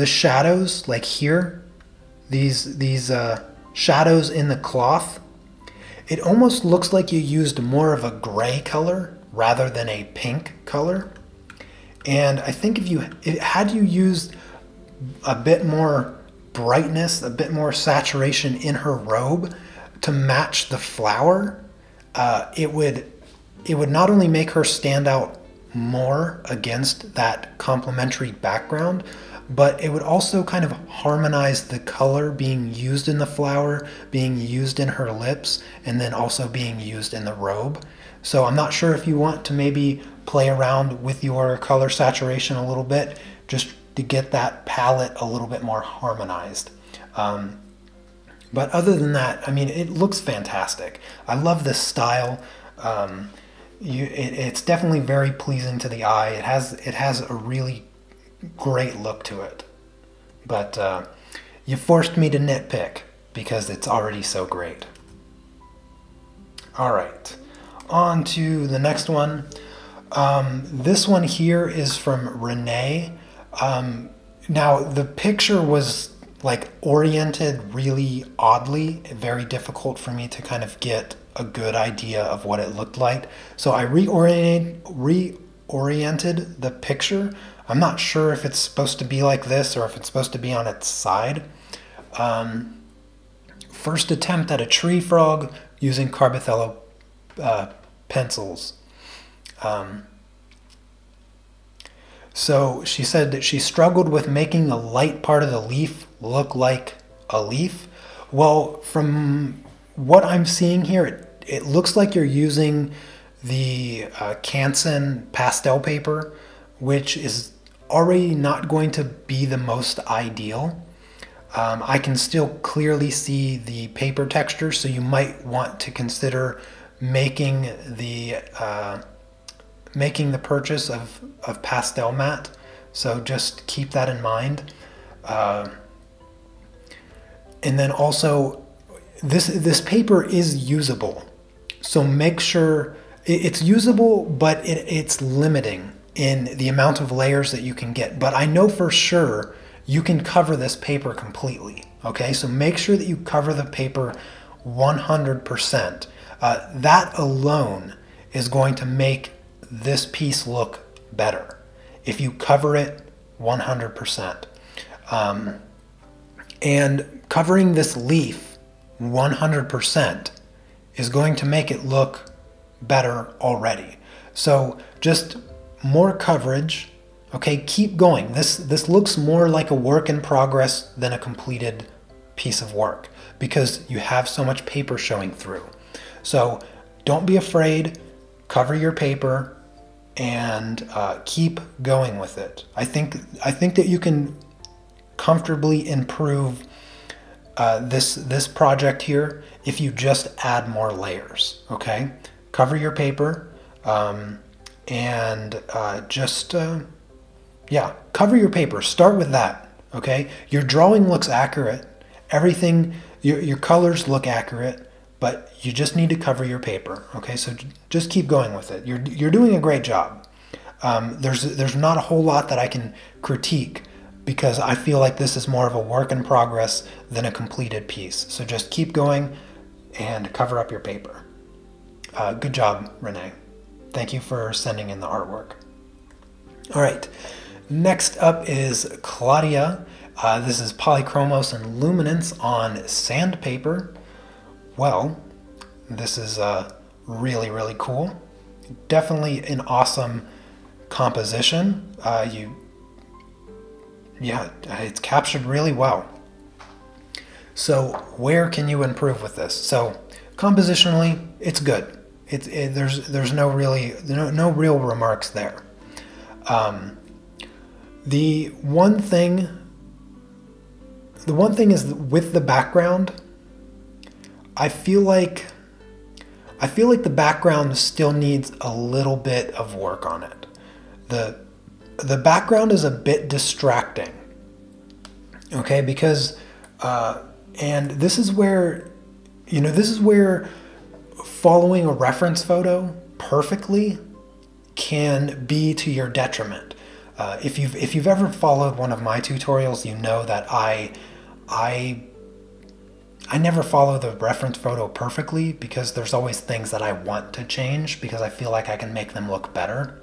shadows, like here, these shadows in the cloth, it almost looks like you used more of a gray color rather than a pink color. And I think had you used a bit more brightness, a bit more saturation in her robe to match the flower, it would not only make her stand out more against that complementary background, but it would also kind of harmonize the color being used in the flower, being used in her lips, and then also being used in the robe. So I'm not sure if you want to maybe play around with your color saturation a little bit, just to get that palette a little bit more harmonized. But other than that, I mean, it looks fantastic. I love this style. It's definitely very pleasing to the eye. It has a really great look to it. But you forced me to nitpick because it's already so great. All right. On to the next one. This one here is from Renee. Now the picture was like oriented really oddly, very difficult for me to kind of get a good idea of what it looked like. So I reoriented the picture. I'm not sure if it's supposed to be like this or if it's supposed to be on its side. First attempt at a tree frog using Carbothello pencils. So she said that she struggled with making the light part of the leaf look like a leaf. Well, from what I'm seeing here, it looks like you're using the Canson pastel paper, which is already not going to be the most ideal. I can still clearly see the paper texture, so you might want to consider making the purchase of pastel matte. So just keep that in mind. And then also, this paper is usable. So make sure it's usable, but it's limiting in the amount of layers that you can get. But I know for sure you can cover this paper completely. Okay, so make sure that you cover the paper 100%. That alone is going to make this piece look better if you cover it 100%. And covering this leaf 100% is going to make it look better already. So just more coverage. Okay, keep going. This looks more like a work in progress than a completed piece of work because you have so much paper showing through. So don't be afraid, cover your paper, and keep going with it. I think that you can comfortably improve this project here if you just add more layers. Okay, cover your paper and yeah, cover your paper. Start with that. Okay, your drawing looks accurate. Everything, your colors look accurate, but you just need to cover your paper. Okay, so just keep going with it. You're doing a great job. There's not a whole lot that I can critique because I feel like this is more of a work in progress than a completed piece. So just keep going and cover up your paper. Good job, Renee. Thank you for sending in the artwork. All right, next up is Claudia. This is Polychromos and Luminance on sandpaper. Well, this is really, really cool. Definitely an awesome composition. Yeah, it's captured really well. So where can you improve with this? So compositionally, it's good. There's no real remarks there. The one thing is with the background. I feel like the background still needs a little bit of work on it. The background is a bit distracting. Okay, because and this is where following a reference photo perfectly can be to your detriment. If you've ever followed one of my tutorials, you know that I never follow the reference photo perfectly because there's always things that I want to change because I feel like I can make them look better.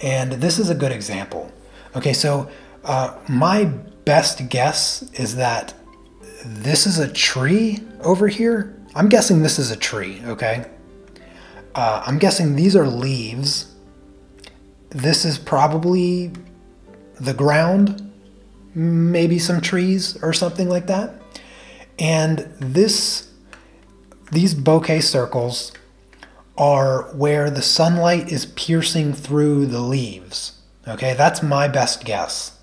And this is a good example. Okay, so my best guess is that this is a tree over here. I'm guessing this is a tree, okay? I'm guessing these are leaves. This is probably the ground, maybe some trees or something like that. And these bokeh circles are where the sunlight is piercing through the leaves. Okay, that's my best guess.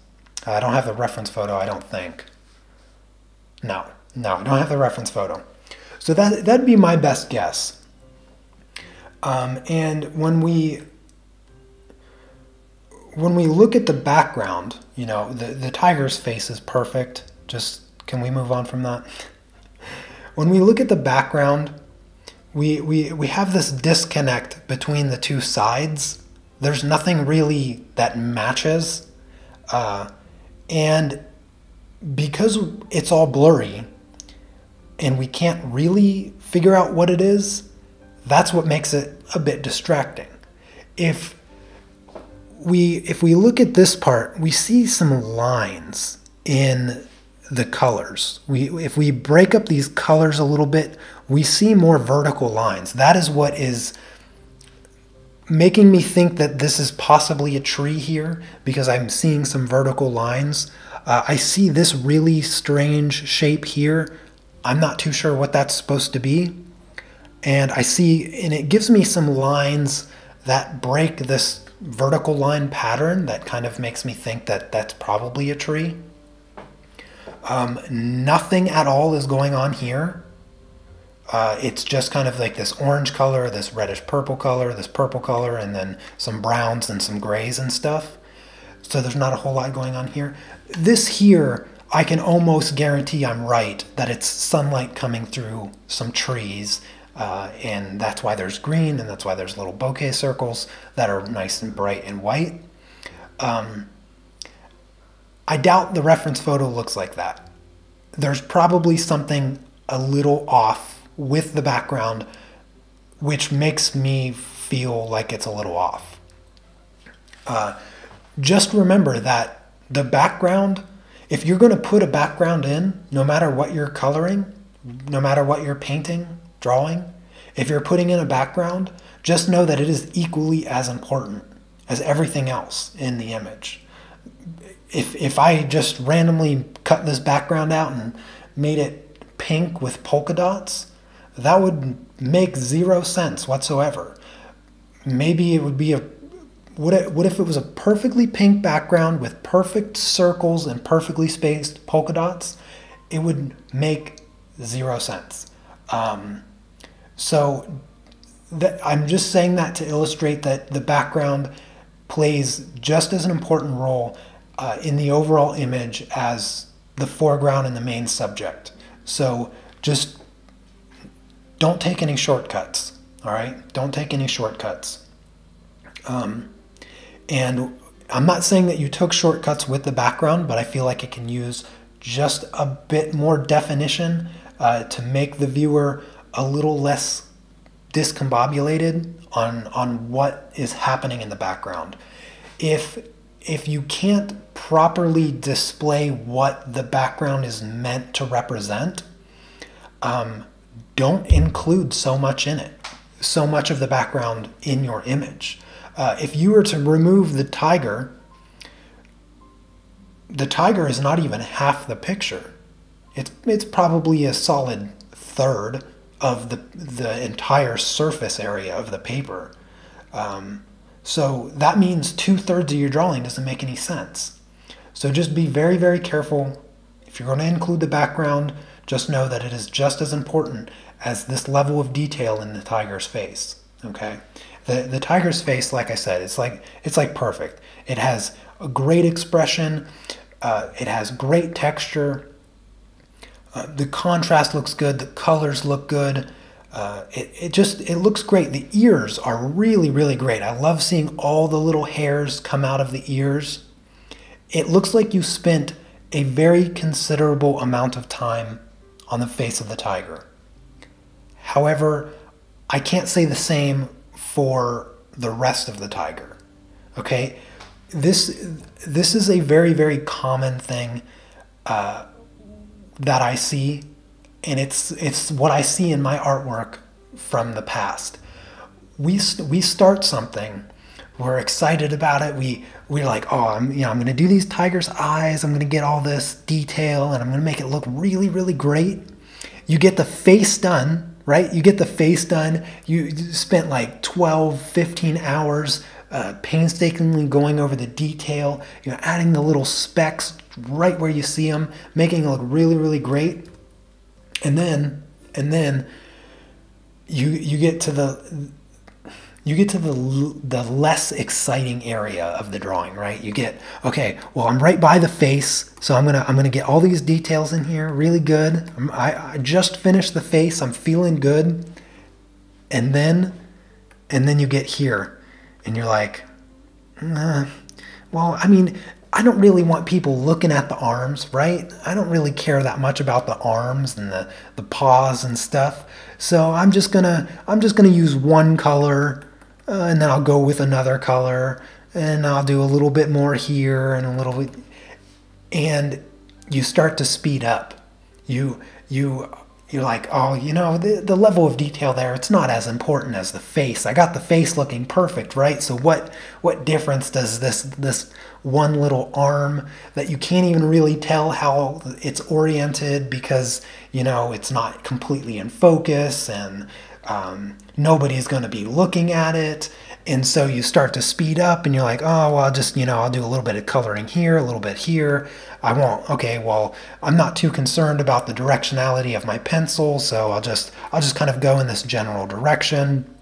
I don't have the reference photo, I don't think. No, I don't have the reference photo. So that'd be my best guess. And when we look at the background, the tiger's face is perfect. Just, can we move on from that? When we look at the background, we have this disconnect between the two sides. There's nothing really that matches. And because it's all blurry and we can't really figure out what it is, that's what makes it a bit distracting. If we look at this part, we see some lines in the colors. If we break up these colors a little bit, we see more vertical lines. That is what is making me think that this is possibly a tree here, because I'm seeing some vertical lines. I see this really strange shape here. I'm not too sure what that's supposed to be. And it gives me some lines that break this vertical line pattern that kind of makes me think that that's probably a tree. Nothing at all is going on here. It's just kind of like this orange color, this reddish purple color, this purple color, and then some browns and some grays and stuff. So there's not a whole lot going on here. This here, I can almost guarantee I'm right, that it's sunlight coming through some trees, and that's why there's green, and that's why there's little bouquet circles that are nice and bright and white. I doubt the reference photo looks like that. There's probably something a little off with the background, which makes me feel like it's a little off. Just remember that the background, if you're going to put a background in, no matter what you're coloring, no matter what you're painting, drawing, if you're putting in a background, just know that it is equally as important as everything else in the image. If I just randomly cut this background out and made it pink with polka dots, that would make zero sense whatsoever. Maybe it would be what if it was a perfectly pink background with perfect circles and perfectly spaced polka dots? It would make zero sense. So I'm just saying that to illustrate that the background plays just as an important role in the overall image as the foreground and the main subject. So just don't take any shortcuts, all right? Don't take any shortcuts. And I'm not saying that you took shortcuts with the background, but I feel like it can use just a bit more definition to make the viewer a little less discombobulated on what is happening in the background. If you can't properly display what the background is meant to represent, don't include so much in it, so much of the background in your image. If you were to remove the tiger is not even half the picture. It's probably a solid third of the entire surface area of the paper. So that means 2/3 of your drawing doesn't make any sense. So just be very, very careful. If you're going to include the background, just know that it is just as important as this level of detail in the tiger's face. Okay? The tiger's face, like I said, it's like perfect. It has a great expression. It has great texture. The contrast looks good. The colors look good. It looks great. The ears are really, really great. I love seeing all the little hairs come out of the ears. It looks like you spent a very considerable amount of time on the face of the tiger. However, I can't say the same for the rest of the tiger. Okay? This is a very, very common thing that I see, and it's what I see in my artwork from the past. We start something, we're excited about it. We're like, oh, I'm going to do these tiger's eyes. I'm going to get all this detail, and I'm going to make it look really, really great. You get the face done, right? You get the face done. You spent like 12, 15 hours painstakingly going over the detail, adding the little specks right where you see them, making it look really, really great. And then you get to the less exciting area of the drawing, right? You get, okay, well, I'm right by the face, so I'm gonna get all these details in here really good. I just finished the face. I'm feeling good. And then you get here and you're like, well, I mean, I don't really want people looking at the arms, right? I don't really care that much about the arms and the paws and stuff. So I'm just gonna use one color, and then I'll go with another color, and I'll do a little bit more here and a little bit, and you start to speed up. You're like, oh, you know, the level of detail there, it's not as important as the face. I got the face looking perfect, right? So what difference does this one little arm that you can't even really tell how it's oriented because, you know, it's not completely in focus, and nobody's going to be looking at it. And so you start to speed up and you're like, oh, well, I'll just, you know, I'll do a little bit of coloring here, a little bit here. I won't. Okay, well, I'm not too concerned about the directionality of my pencil, so I'll just kind of go in this general direction.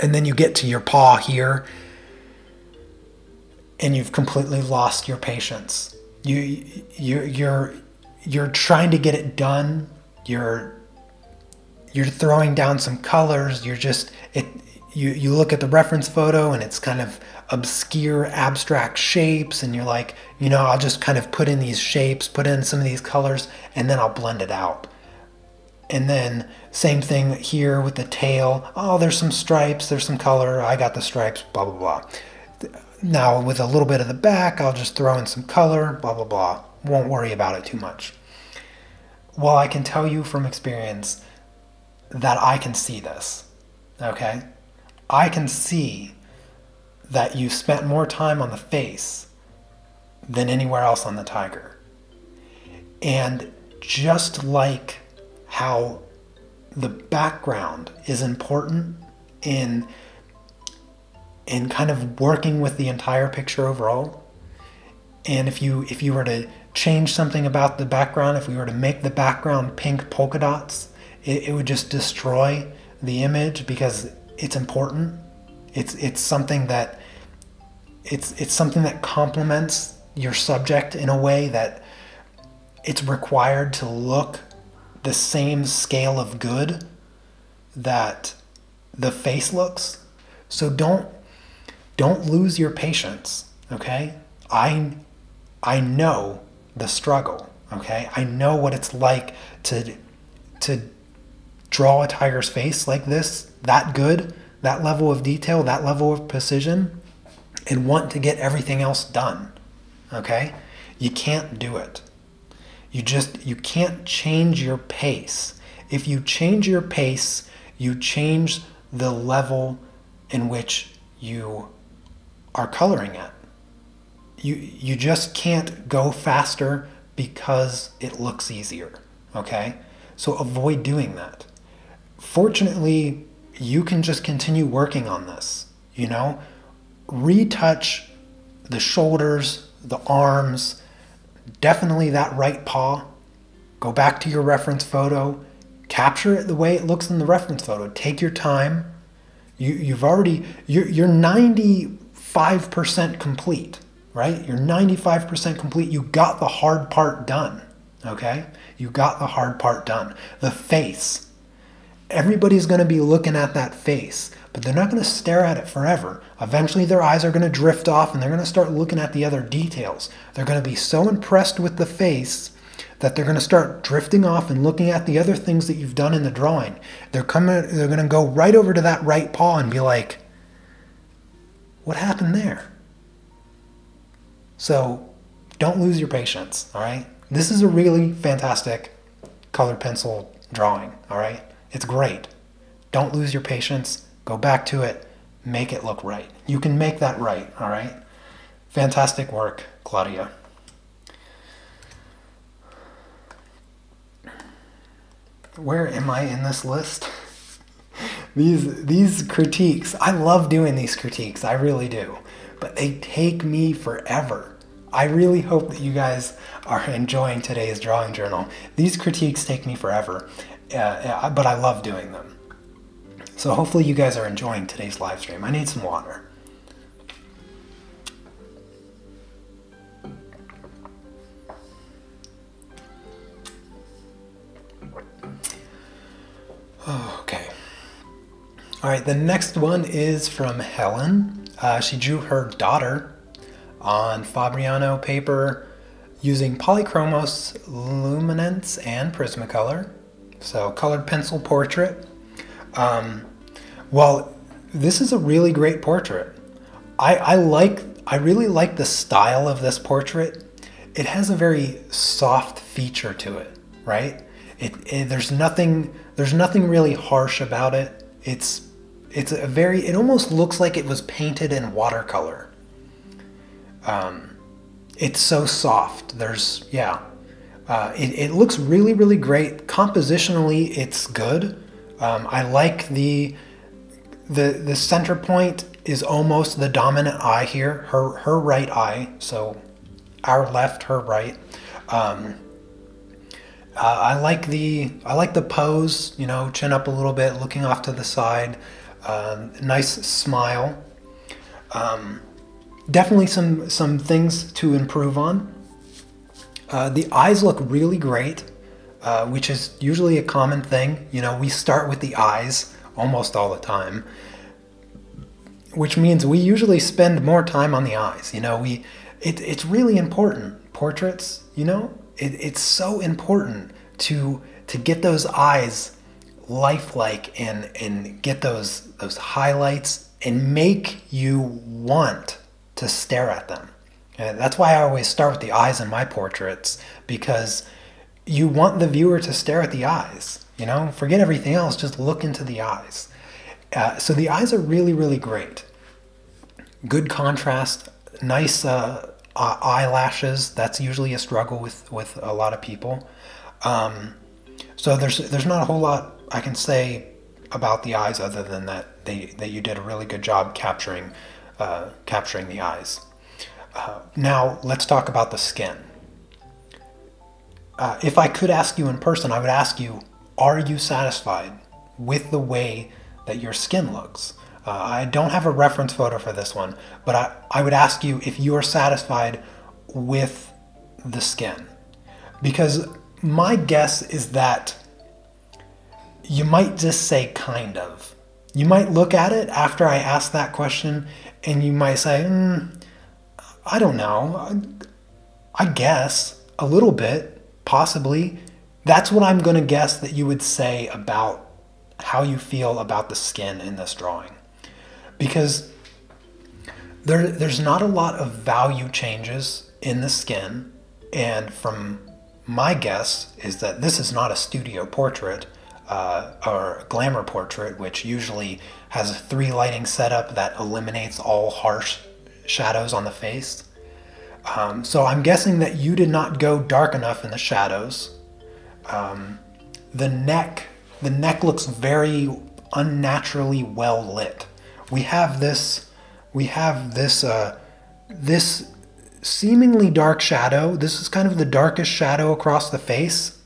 And then you get to your paw here and you've completely lost your patience. You're trying to get it done. You're throwing down some colors. You look at the reference photo and it's kind of obscure abstract shapes, and you're like, you know, I'll just kind of put in these shapes, put in some of these colors, and then I'll blend it out. And then same thing here with the tail. Oh, there's some stripes, there's some color, I got the stripes, blah, blah, blah. Now with a little bit of the back, I'll just throw in some color, blah, blah, blah. Won't worry about it too much. Well, I can tell you from experience that I can see this, okay? I can see that you spent more time on the face than anywhere else on the tiger. And just like how the background is important in kind of working with the entire picture overall, and if you were to change something about the background, if we were to make the background pink polka dots, it would just destroy the image because it's important. It's something that complements your subject in a way that it's required to look the same scale of good that the face looks. So don't lose your patience, okay? I know the struggle, okay? I know what it's like to draw a tiger's face like this, that good, that level of detail, that level of precision, and want to get everything else done, okay? You can't do it. You can't change your pace. If you change your pace, you change the level in which you are coloring at. You just can't go faster because it looks easier, okay? So avoid doing that. Fortunately, you can just continue working on this, you know? Retouch the shoulders, the arms, definitely that right paw. Go back to your reference photo, capture it the way it looks in the reference photo. Take your time. You're 95% complete, right? You're 95% complete. You got the hard part done, okay? You got the hard part done. The face. Everybody's going to be looking at that face, but they're not going to stare at it forever. Eventually their eyes are going to drift off and they're going to start looking at the other details. They're going to be so impressed with the face that they're going to start drifting off and looking at the other things that you've done in the drawing. They're going to go right over to that right paw and be like, what happened there? So don't lose your patience, all right? This is a really fantastic colored pencil drawing, all right? It's great. Don't lose your patience. Go back to it. Make it look right. You can make that right, all right? Fantastic work, Claudia. Where am I in this list? These critiques, I love doing these critiques, I really do. But they take me forever. I really hope that you guys are enjoying today's drawing journal. These critiques take me forever, but I love doing them. So hopefully you guys are enjoying today's live stream. I need some water. Okay. All right, the next one is from Helen. She drew her daughter on Fabriano paper using polychromos, luminance, and Prismacolor. So colored pencil portrait. Well, this is a really great portrait. I really like the style of this portrait. It has a very soft feature to it, right? There's nothing really harsh about it. It almost looks like it was painted in watercolor. It's so soft. It looks really, really great. Compositionally, it's good. I like the center point is almost the dominant eye here, her right eye. So our left, her right. I like the pose, you know, chin up a little bit, looking off to the side. Nice smile. Definitely some things to improve on. The eyes look really great, which is usually a common thing. You know, we start with the eyes almost all the time, which means we usually spend more time on the eyes. You know, it's really important. Portraits, you know, it's so important to get those eyes lifelike and get those highlights and make you want to stare at them. And that's why I always start with the eyes in my portraits, because you want the viewer to stare at the eyes. You know, forget everything else, just look into the eyes. So the eyes are really, really great. Good contrast, nice eyelashes. That's usually a struggle with a lot of people. So there's not a whole lot I can say about the eyes other than that you did a really good job capturing the eyes. Now let's talk about the skin. If I could ask you in person, I would ask you, are you satisfied with the way that your skin looks? I don't have a reference photo for this one, but I would ask you if you are satisfied with the skin. Because my guess is that you might just say kind of. You might look at it after I ask that question and you might say, I don't know, I guess a little bit, possibly. That's what I'm going to guess that you would say about how you feel about the skin in this drawing. Because there's not a lot of value changes in the skin, and from my guess is that this is not a studio portrait or a glamour portrait, which usually has a 3 lighting setup that eliminates all harsh shadows on the face. So I'm guessing that you did not go dark enough in the shadows. The neck looks very unnaturally well lit. We have this seemingly dark shadow. This is kind of the darkest shadow across the face.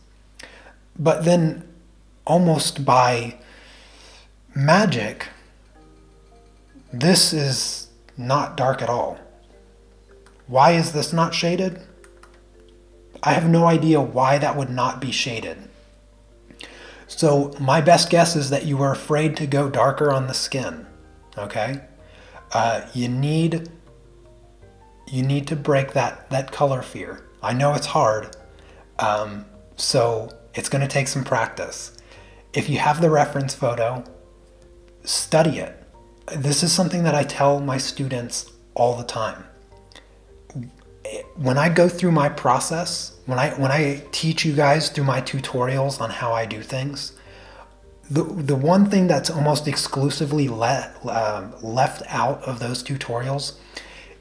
But then almost by magic, this is not dark at all. Why is this not shaded? I have no idea why that would not be shaded. So my best guess is that you were afraid to go darker on the skin. Okay? You need to break that color fear. I know it's hard, so it's going to take some practice. If you have the reference photo, study it. This is something that I tell my students all the time. When I go through my process, when I teach you guys through my tutorials on how I do things, the one thing that's almost exclusively left out of those tutorials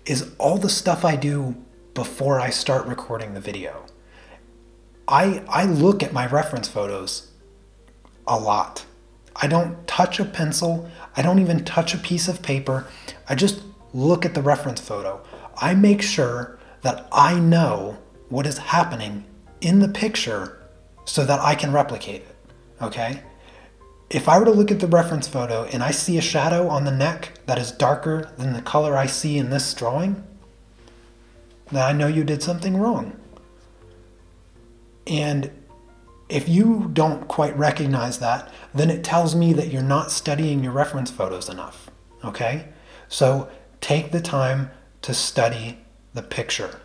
is all the stuff I do before I start recording the video. I look at my reference photos a lot. I don't touch a pencil. I don't even touch a piece of paper. I just look at the reference photo. I make sure that I know what is happening in the picture so that I can replicate it, okay? If I were to look at the reference photo and I see a shadow on the neck that is darker than the color I see in this drawing, then I know you did something wrong. And If you don't quite recognize that, then it tells me that you're not studying your reference photos enough, okay? So take the time to study the picture.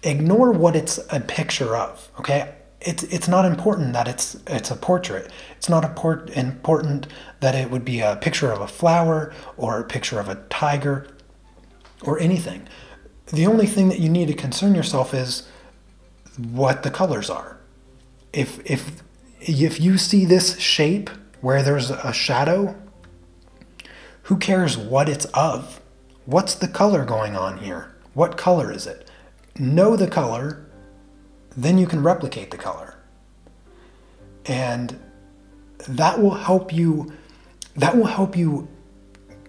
Ignore what it's a picture of, okay? It's not important that it's a portrait. It's not important that it would be a picture of a flower or a picture of a tiger or anything. The only thing that you need to concern yourself is what the colors are. If you see this shape where there's a shadow, who cares what it's of? What's the color going on here? What color is it? Know the color, then you can replicate the color. And that will help you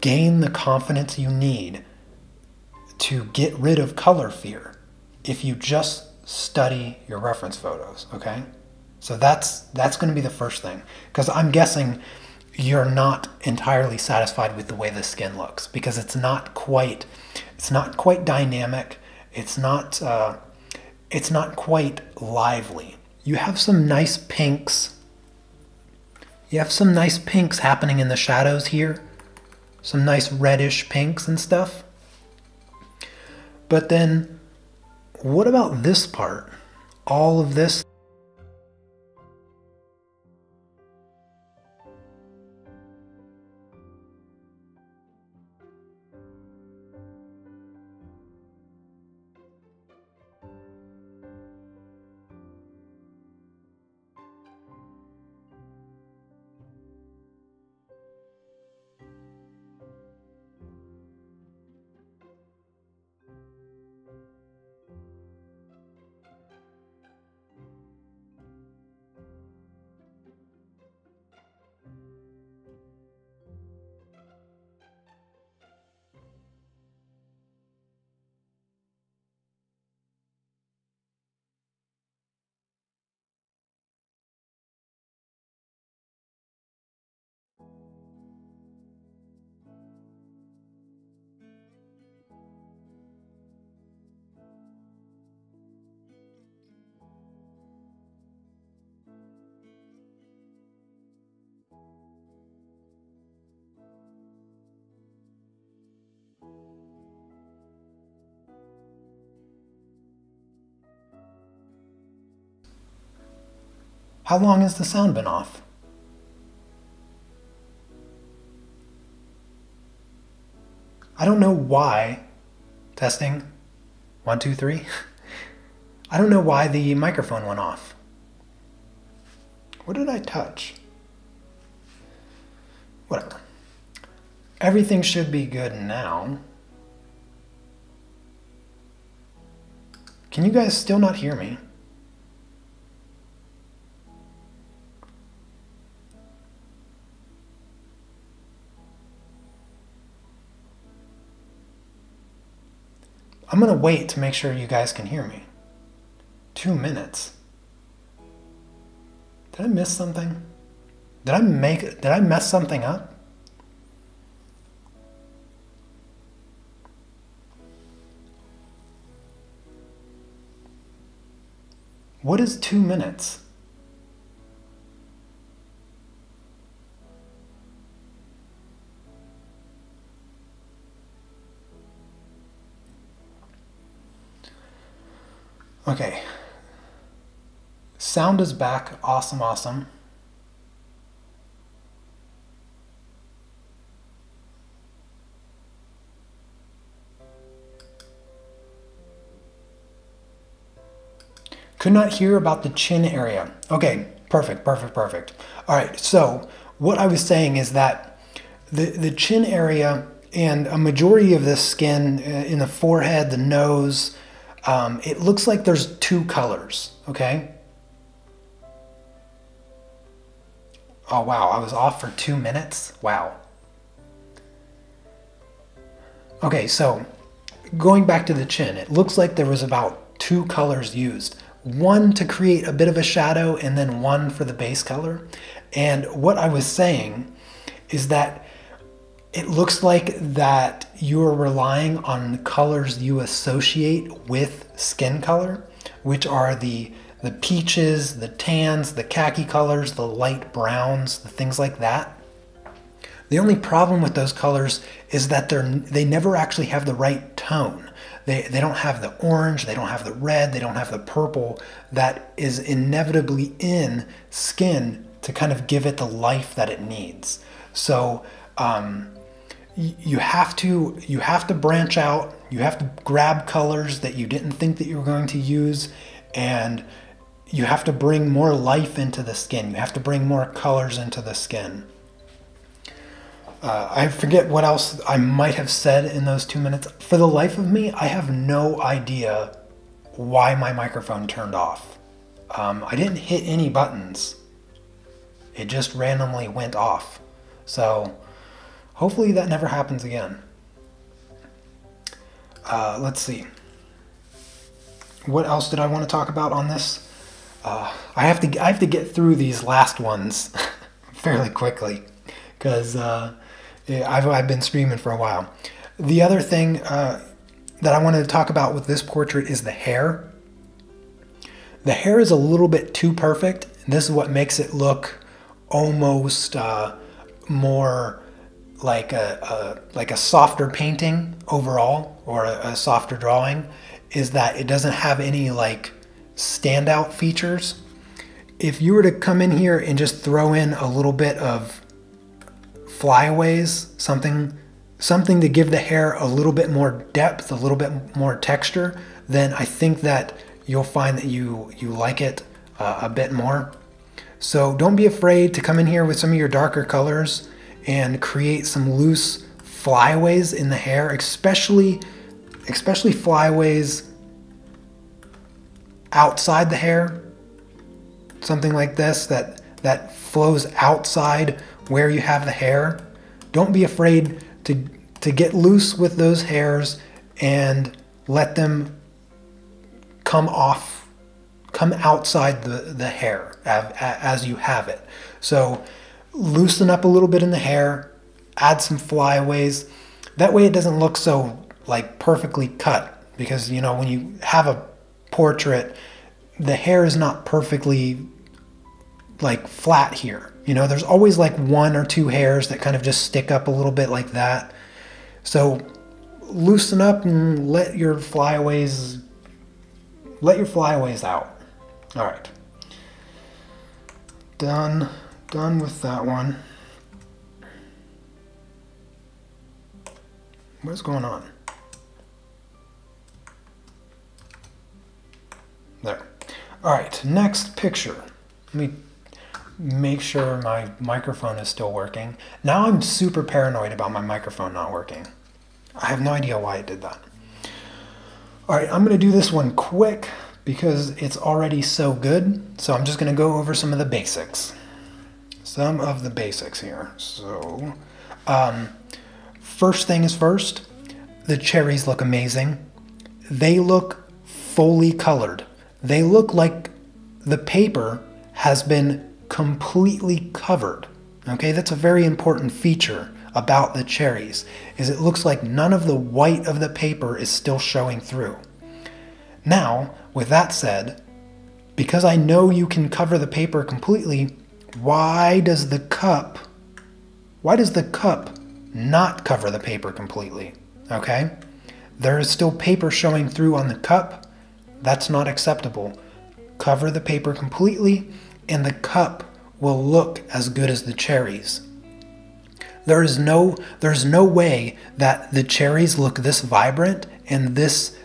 gain the confidence you need to get rid of color fear if you just study your reference photos, okay? So that's going to be the first thing, because I'm guessing you're not entirely satisfied with the way the skin looks, because it's not quite dynamic. It's not quite lively. You have some nice pinks. You have some nice pinks happening in the shadows here. Some nice reddish pinks and stuff. But then, what about this part? All of this? How long has the sound been off? I don't know why. Testing. 1, 2, 3. I don't know why the microphone went off. What did I touch? Whatever. Everything should be good now. Can you guys still not hear me? I'm gonna wait to make sure you guys can hear me. 2 minutes. Did I miss something? Did I mess something up? What is 2 minutes? Okay. Sound is back. Awesome, awesome. Could not hear about the chin area. Okay, perfect, perfect, perfect. All right, so what I was saying is that the chin area and a majority of the skin in the forehead, the nose, it looks like there's 2 colors, okay? Oh wow, I was off for 2 minutes? Wow. Okay, so going back to the chin, it looks like there was about 2 colors used. One to create a bit of a shadow and then one for the base color. And what I was saying is that it looks like that you're relying on colors you associate with skin color, which are the the peaches, the tans, the khaki colors, the light browns, the things like that. The only problem with those colors is that they never actually have the right tone. They don't have the orange, they don't have the red, they don't have the purple that is inevitably in skin to kind of give it the life that it needs. So you have to branch out. You have to grab colors that you didn't think that you were going to use, and you have to bring more life into the skin. You have to bring more colors into the skin. I forget what else I might have said in those 2 minutes. For the life of me, I have no idea why my microphone turned off. I didn't hit any buttons. It just randomly went off. So hopefully that never happens again. Let's see. What else did I want to talk about on this? I have to get through these last ones fairly quickly because I've been streaming for a while. The other thing that I wanted to talk about with this portrait is the hair. The hair is a little bit too perfect. This is what makes it look almost more like a softer painting overall, or a softer drawing, is that it doesn't have any like standout features. If you were to come in here and just throw in a little bit of flyaways, something to give the hair a little bit more depth, a little bit more texture, then I think that you'll find that you like it a bit more. So don't be afraid to come in here with some of your darker colors and create some loose flyaways in the hair, especially flyaways outside the hair. Something like this that flows outside where you have the hair. Don't be afraid to get loose with those hairs and let them come outside the hair as you have it. So loosen up a little bit in the hair, add some flyaways. That way it doesn't look so like perfectly cut, because you know when you have a portrait, the hair is not perfectly like flat here. You know, there's always like one or two hairs that kind of just stick up a little bit like that. So loosen up and let your flyaways out. All right. Done with that one. What's going on? There. All right, next picture. Let me make sure my microphone is still working. Now I'm super paranoid about my microphone not working. I have no idea why it did that. All right, I'm going to do this one quick because it's already so good. So I'm just going to go over some of the basics. Some of the basics here. So, first thing is first, the cherries look amazing. They look fully colored. They look like the paper has been completely covered. Okay, that's a very important feature about the cherries, is it looks like none of the white of the paper is still showing through. Now, with that said, because I know you can cover the paper completely, why does the cup not cover the paper completely? Okay, there is still paper showing through on the cup. That's not acceptable. Cover the paper completely and the cup will look as good as the cherries. There's no way that the cherries look this vibrant and this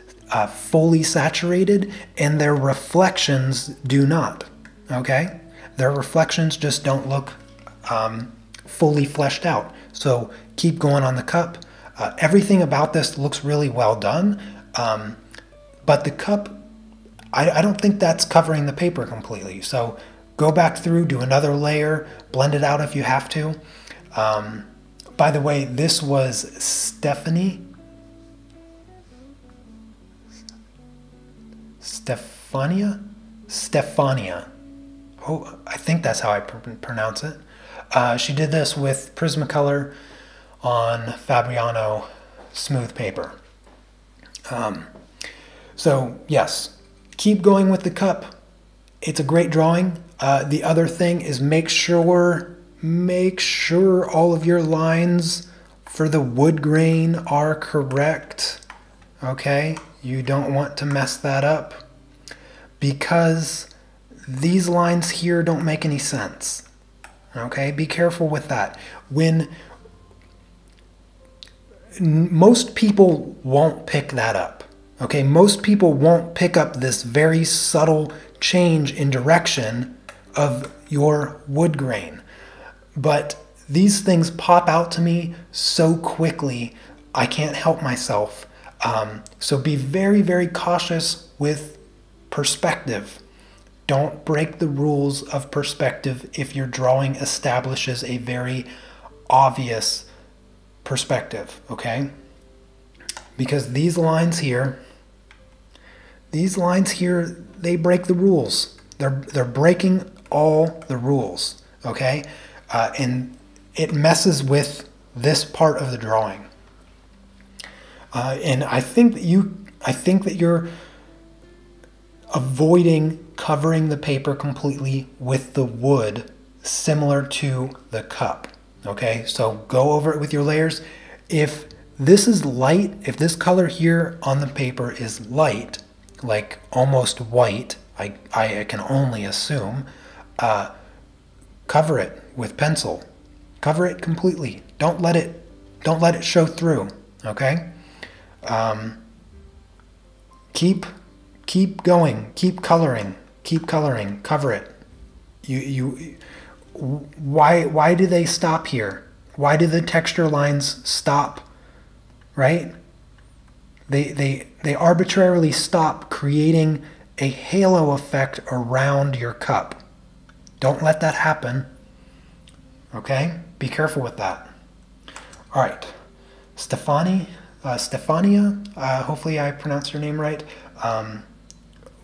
fully saturated and their reflections do not. Okay, their reflections just don't look fully fleshed out. So keep going on the cup. Everything about this looks really well done, but the cup, I don't think that's covering the paper completely. So go back through, do another layer, blend it out if you have to. By the way, this was Stefania. Oh, I think that's how I pronounce it. She did this with Prismacolor on Fabriano smooth paper. So yes, keep going with the cup. it's a great drawing. The other thing is make sure all of your lines for the wood grain are correct. Okay, you don't want to mess that up because these lines here don't make any sense. Okay, be careful with that. When most people won't pick that up. Okay, most people won't pick up this very subtle change in direction of your wood grain. But these things pop out to me so quickly, I can't help myself. So be very, very cautious with perspective. Don't break the rules of perspective if your drawing establishes a very obvious perspective, okay? Because these lines here, they break the rules. They're breaking all the rules, okay? And it messes with this part of the drawing. And I think that you're avoiding covering the paper completely with the wood, similar to the cup. Okay, so go over it with your layers. If this is light, if this color here on the paper is light, like almost white, I can only assume, cover it with pencil. Cover it completely. Don't let it show through. Okay. Keep going. Keep coloring. Cover it. Why do they stop here? Why do the texture lines stop? Right? They arbitrarily stop, creating a halo effect around your cup. Don't let that happen. Okay? Be careful with that. All right. Stefania, hopefully I pronounced your name right.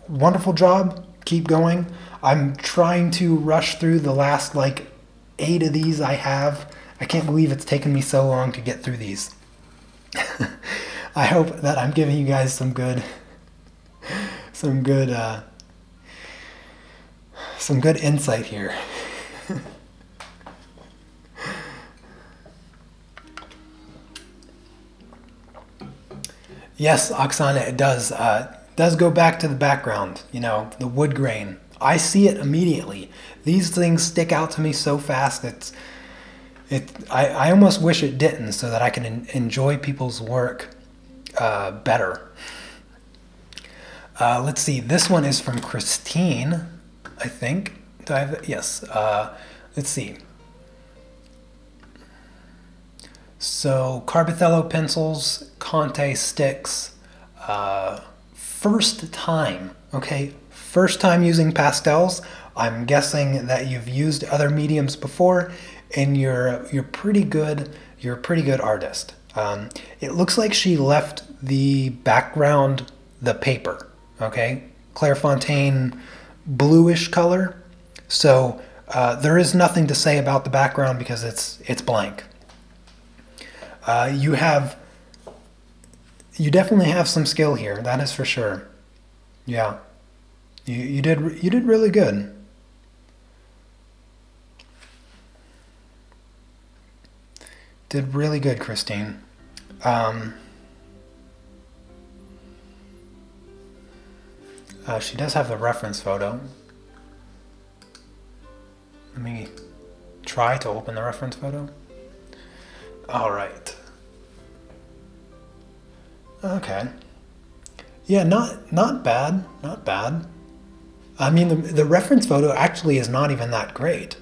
Wonderful job. Keep going. I'm trying to rush through the last 8 of these I have. I can't believe it's taken me so long to get through these. I hope that I'm giving you guys some good insight here. Yes, Oksana, it does. Does go back to the background, the wood grain. I see it immediately. These things stick out to me so fast. I almost wish it didn't, so that I can enjoy people's work better. Let's see. This one is from Christine, I think. Do I have it? Yes. Let's see. So Carbothello pencils, Conte sticks. First time, okay? First time using pastels. I'm guessing that you've used other mediums before, and you're pretty good. You're a pretty good artist. It looks like she left the background the paper, okay? Clairefontaine bluish color. So there is nothing to say about the background because it's blank. You definitely have some skill here, that is for sure. Yeah, you did really good. Did really good, Christine. She does have the reference photo. Let me try to open the reference photo. All right. Okay. Yeah, not bad. Not bad. I mean, the reference photo actually is not even that great.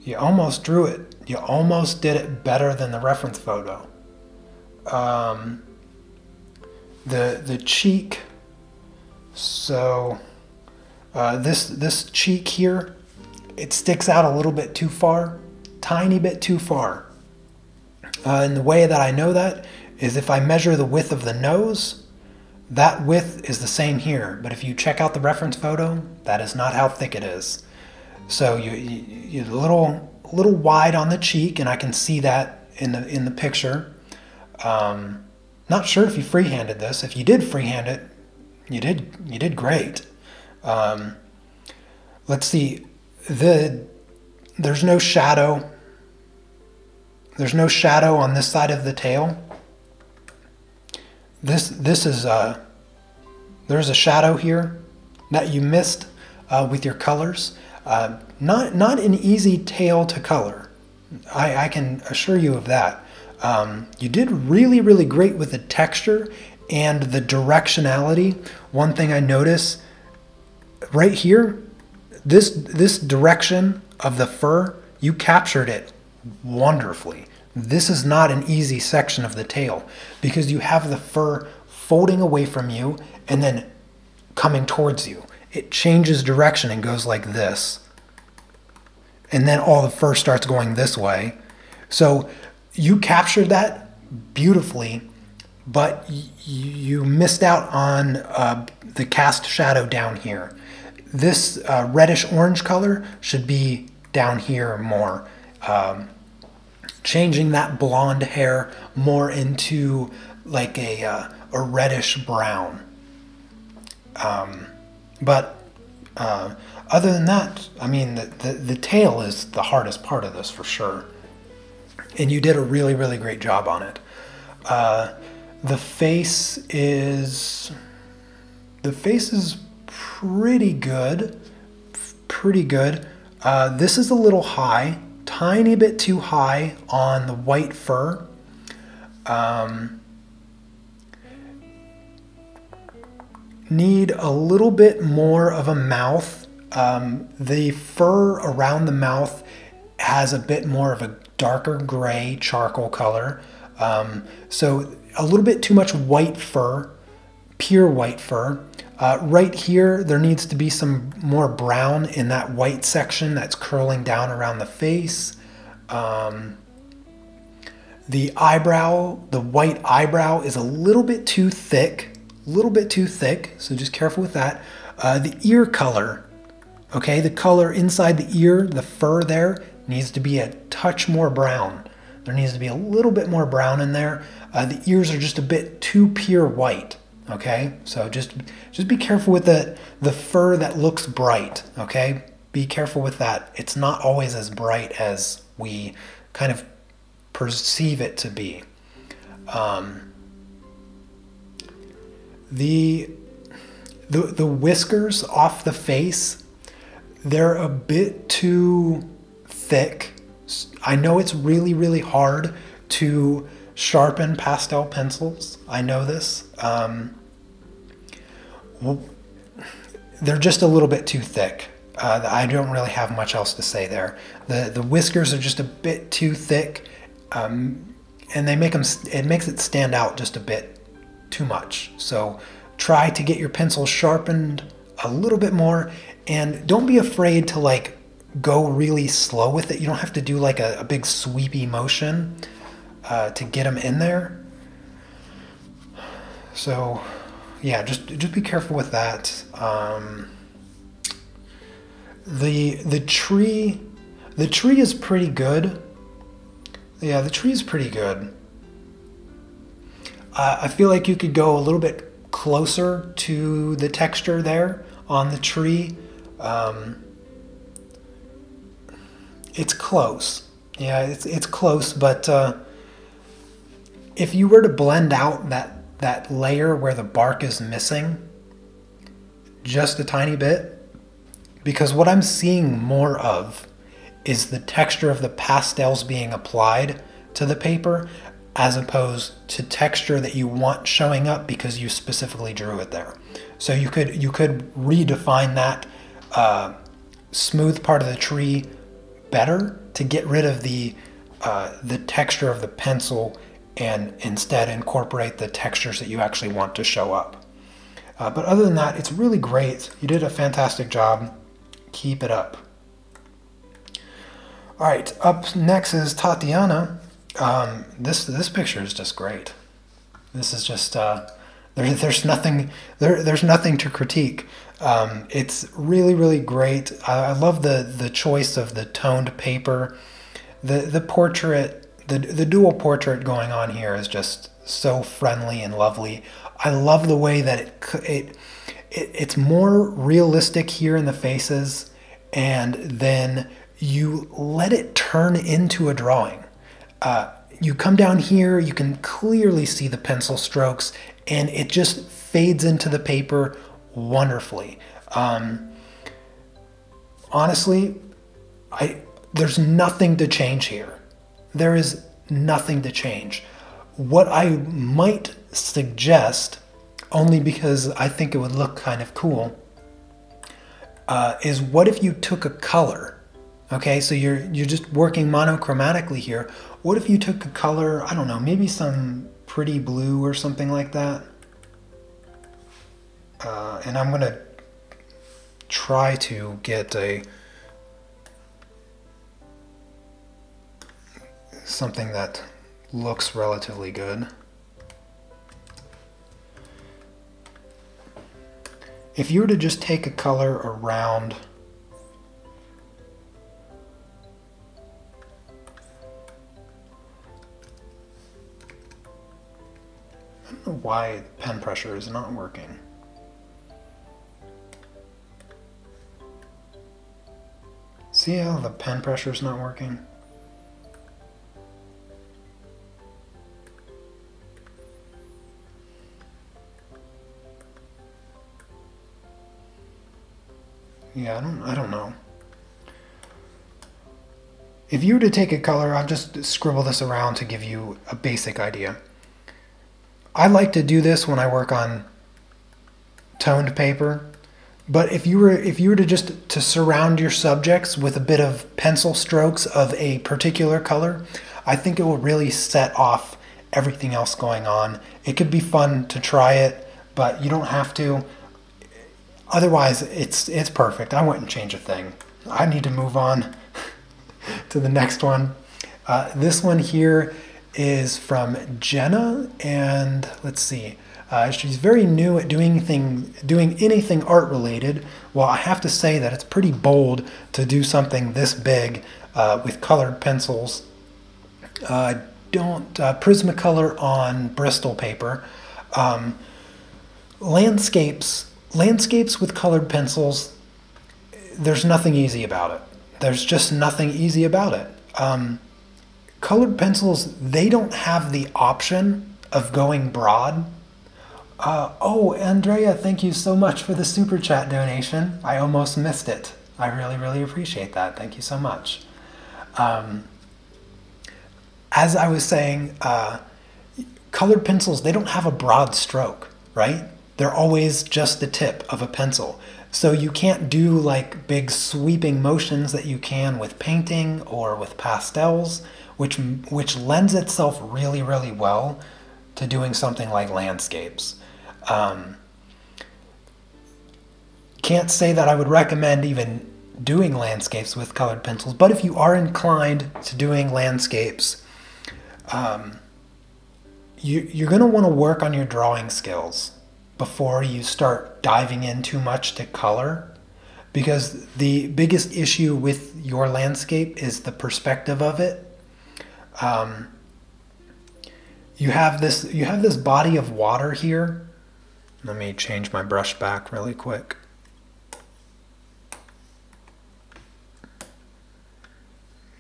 You almost drew it. You almost did it better than the reference photo. The cheek. So this cheek here, it sticks out a little bit too far, tiny bit too far. And the way that I know that is if I measure the width of the nose, that width is the same here. But if you check out the reference photo, that is not how thick it is. So you're a little wide on the cheek, and I can see that in the picture. Not sure if you freehanded this. If you did freehand it, you did great. Let's see, there's no shadow. There's no shadow on this side of the tail. This is there's a shadow here that you missed with your colors. Not an easy tail to color. I can assure you of that. You did really, really great with the texture and the directionality. One thing I notice right here, this direction of the fur, you captured it wonderfully. This is not an easy section of the tail because you have the fur folding away from you and then coming towards you. It changes direction and goes like this. And then all the fur starts going this way. So you captured that beautifully, but you missed out on the cast shadow down here. This reddish orange color should be down here more. Changing that blonde hair more into like a reddish brown. But other than that, I mean, the tail is the hardest part of this for sure. And you did a really, really great job on it. The face is pretty good. Pretty good. This is a little high, tiny bit too high on the white fur. Need a little bit more of a mouth. The fur around the mouth has a bit more of a darker gray charcoal color. So a little bit too much white fur, pure white fur. Right here, there needs to be some more brown in that white section that's curling down around the face. The eyebrow, the white eyebrow is a little bit too thick. So just careful with that. The ear color, okay, the color inside the ear, the fur there, needs to be a touch more brown. There needs to be a little bit more brown in there. The ears are just a bit too pure white, okay? So just be careful with the fur that looks bright, okay? Be careful with that. It's not always as bright as we kind of perceive it to be. The whiskers off the face, they're a bit too thick. I know it's really, really hard to sharpen pastel pencils. I know this. They're just a little bit too thick. I don't really have much else to say there. The whiskers are just a bit too thick, and it makes it stand out just a bit too much. So try to get your pencil sharpened a little bit more, and don't be afraid to like go really slow with it. You don't have to do like a big sweepy motion to get them in there. So yeah, just be careful with that. The tree is pretty good. Yeah, the tree is pretty good. I feel like you could go a little bit closer to the texture there on the tree. It's close. Yeah, it's close, but if you were to blend out that layer where the bark is missing just a tiny bit, because what I'm seeing more of is the texture of the pastels being applied to the paper as opposed to texture that you want showing up because you specifically drew it there. So you could redefine that smooth part of the tree better to get rid of the texture of the pencil and instead incorporate the textures that you actually want to show up. But other than that, it's really great. You did a fantastic job. Keep it up. All right, up next is Tatiana. This picture is just great. This is just there's nothing to critique. It's really, really great. I love the choice of the toned paper. The portrait, the dual portrait going on here is just so friendly and lovely. I love the way that it's more realistic here in the faces, and then you let it turn into a drawing. You come down here, you can clearly see the pencil strokes, and it just fades into the paper wonderfully. Honestly, there's nothing to change here. There is nothing to change. What I might suggest, only because I think it would look kind of cool, is what if you took a color? Okay, so you're just working monochromatically here. What if you took a color, I don't know, maybe some pretty blue or something like that? And I'm gonna try to get something that looks relatively good. If you were to just take a color around I don't know why pen pressure is not working. See how the pen pressure is not working? Yeah, I don't know. If you were to take a color, I'll just scribble this around to give you a basic idea. I like to do this when I work on toned paper, but if you were to just to surround your subjects with a bit of pencil strokes of a particular color, I think it will really set off everything else going on. It could be fun to try it, but you don't have to. Otherwise, it's perfect. I wouldn't change a thing. I need to move on to the next one. This one here is from Jenna, and let's see. She's very new at doing anything art related. Well, I have to say that it's pretty bold to do something this big with colored pencils. Prismacolor on Bristol paper. Landscapes with colored pencils, there's nothing easy about it. There's just nothing easy about it. Colored pencils, they don't have the option of going broad. Oh, Andrea, thank you so much for the super chat donation. I almost missed it. I really, really appreciate that. Thank you so much. As I was saying, colored pencils, they don't have a broad stroke, right? They're always just the tip of a pencil. So you can't do like big sweeping motions that you can with painting or with pastels, which lends itself really, really well to doing something like landscapes. Can't say that I would recommend even doing landscapes with colored pencils, but if you are inclined to doing landscapes, you're going to want to work on your drawing skills before you start diving in too much to color, because the biggest issue with your landscape is the perspective of it. You have this body of water here. Let me change my brush back really quick.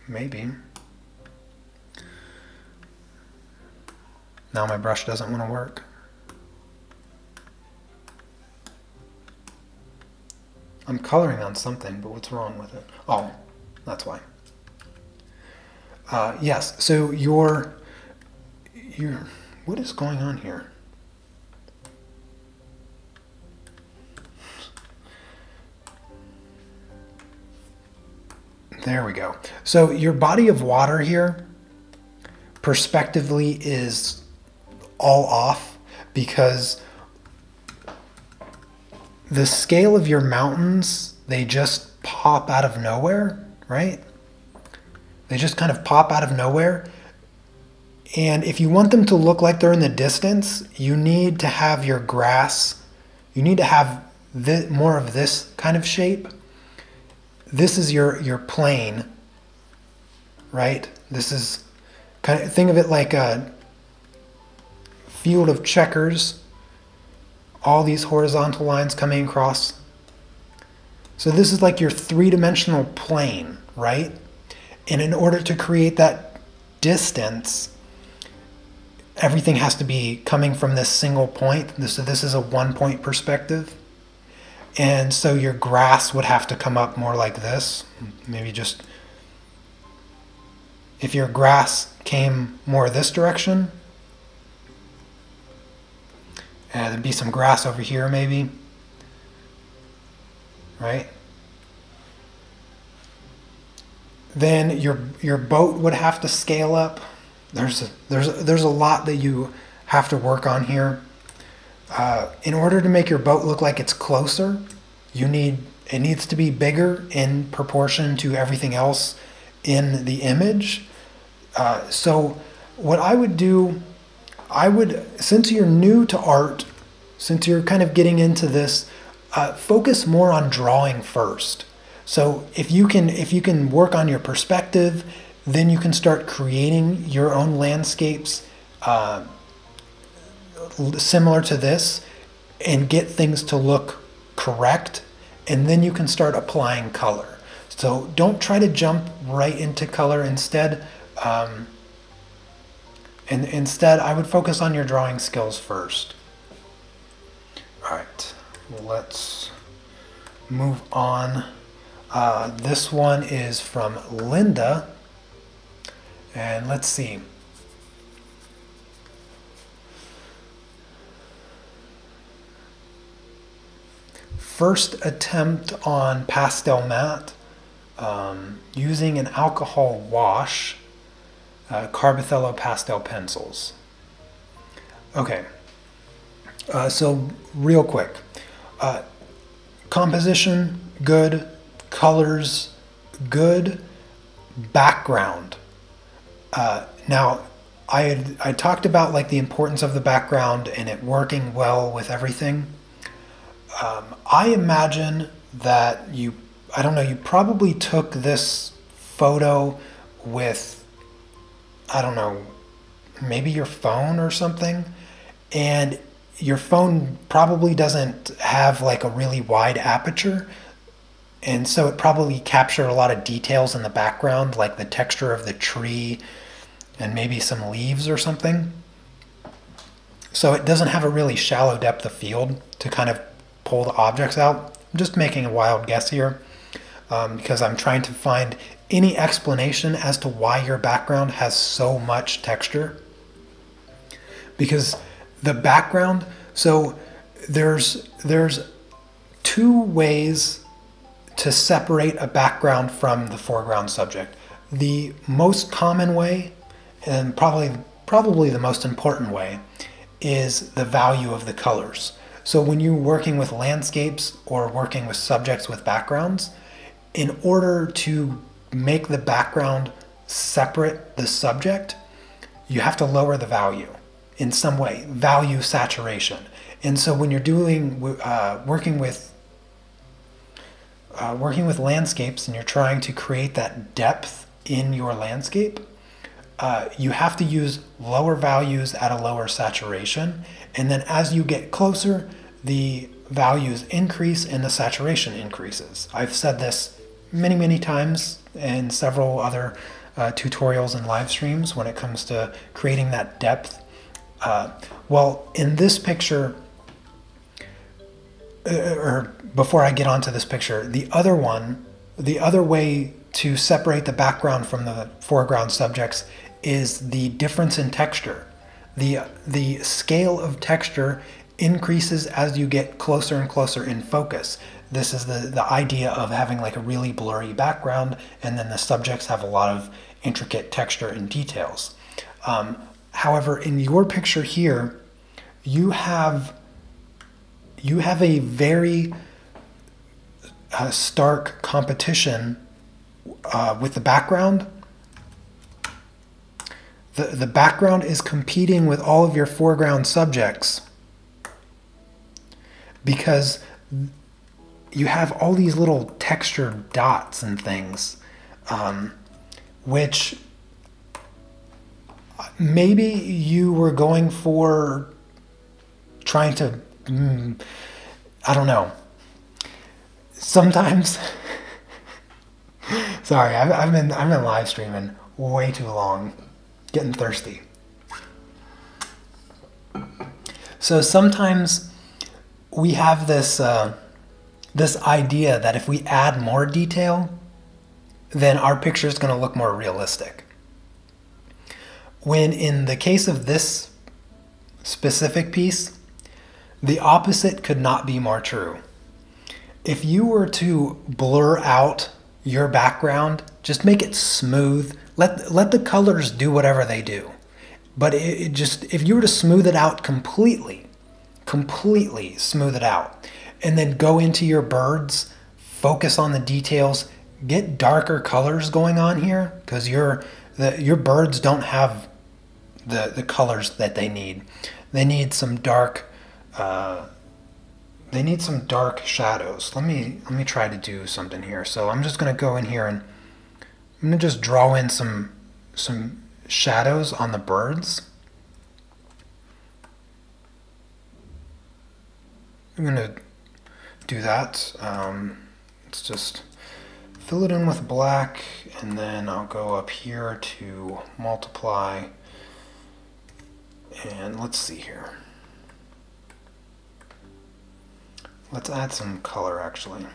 Maybe. Now my brush doesn't want to work. I'm coloring on something, but what's wrong with it? Oh, that's why. Yes, so what is going on here? There we go. So your body of water here, perspectively, is all off because the scale of your mountains, they just pop out of nowhere, right? They just kind of pop out of nowhere. And if you want them to look like they're in the distance, you need to have your grass, you need to have more of this kind of shape. This is your plane, right? This is think of it like a field of checkers all these horizontal lines coming across. So this is like your three-dimensional plane, right? And in order to create that distance, everything has to be coming from this single point. So this is a one-point perspective. And so your grass would have to come up more like this. Maybe just, if your grass came more this direction, there'd be some grass over here maybe, right? Then your boat would have to scale up. There's a lot that you have to work on here. In order to make your boat look like it's closer, it needs to be bigger in proportion to everything else in the image. So what I would do, since you're new to art, since you're kind of getting into this, focus more on drawing first. So if you can work on your perspective, then you can start creating your own landscapes similar to this and get things to look correct, and then you can start applying color. So don't try to jump right into color. Instead, I would focus on your drawing skills first. All right, let's move on. This one is from Linda, and let's see. First attempt on pastel matte using an alcohol wash, Carbothello pastel pencils. Okay, so real quick, composition good, colors good, background. Now I talked about like the importance of the background and it working well with everything. I imagine that you probably took this photo with, I don't know, maybe your phone or something, and your phone probably doesn't have like a really wide aperture, and so it probably captured a lot of details in the background, like the texture of the tree and maybe some leaves or something. So it doesn't have a really shallow depth of field to kind of pull the objects out. I'm just making a wild guess here because I'm trying to find any explanation as to why your background has so much texture. Because the background, so there's two ways to separate a background from the foreground subject. The most common way, and probably the most important way, is the value of the colors. So when you're working with landscapes or working with subjects with backgrounds, in order to make the background separate the subject, you have to lower the value in some way, value saturation. And so when you're doing working with landscapes and you're trying to create that depth in your landscape, you have to use lower values at a lower saturation, and then as you get closer, the values increase and the saturation increases. I've said this many times in several other tutorials and live streams when it comes to creating that depth. Well, in this picture, or before I get onto this picture, the other way to separate the background from the foreground subjects is the difference in texture. The scale of texture increases as you get closer and closer in focus. This is the idea of having like a really blurry background, and then the subjects have a lot of intricate texture and details. However, in your picture here, you have a very stark competition with the background. The background is competing with all of your foreground subjects because you have all these little textured dots and things, which maybe you were going for trying to I don't know. Sometimes, sorry, I've been live streaming way too long, getting thirsty. So sometimes we have this this idea that if we add more detail, then our picture is going to look more realistic. When in the case of this specific piece, the opposite could not be more true. If you were to blur out your background, just make it smooth, let the colors do whatever they do. But it just, if you were to smooth it out completely smooth it out, and then go into your birds, focus on the details, get darker colors going on here, because your birds don't have the colors that they need. They need some dark shadows. Let me try to do something here. So I'm just going to go in here and I'm going to just draw in some shadows on the birds. I'm going to do that. Let's just fill it in with black, and then I'll go up here to multiply, and let's see here. Let's add some color actually.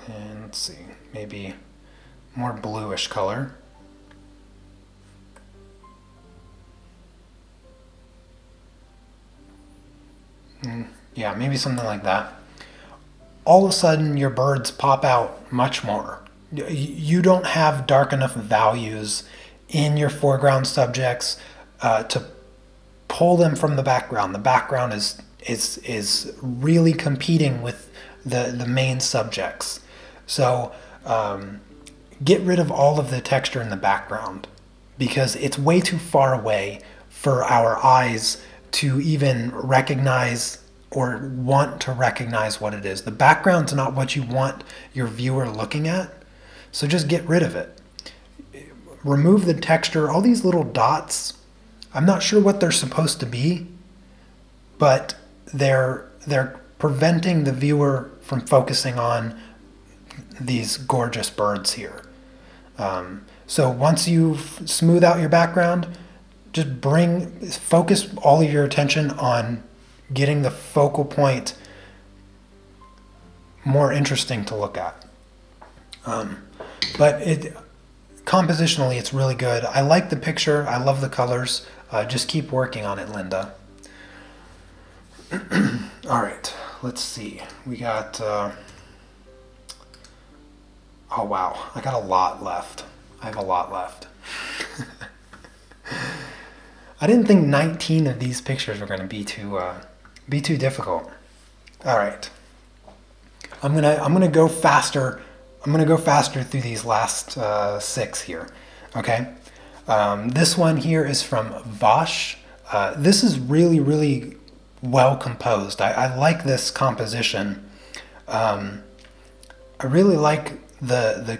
And let's see, maybe more bluish color. Yeah, maybe something like that. All of a sudden your birds pop out much more. You don't have dark enough values in your foreground subjects to pull them from the background. The background is really competing with the main subjects. So get rid of all of the texture in the background, because it's way too far away for our eyes to even recognize or want to recognize what it is. The background's not what you want your viewer looking at, so just get rid of it. Remove the texture. All these little dots, I'm not sure what they're supposed to be, but they're preventing the viewer from focusing on these gorgeous birds here. So once you've smoothed out your background, just focus all of your attention on getting the focal point more interesting to look at. But compositionally, it's really good. I like the picture. I love the colors. Just keep working on it, Linda. All right, let's see. We got, oh wow, I got a lot left. I have a lot left. I didn't think 19 of these pictures were going to be too difficult. All right, I'm gonna go faster. I'm gonna go faster through these last 6 here. Okay, this one here is from Vash. This is really well composed. I like this composition. I really like the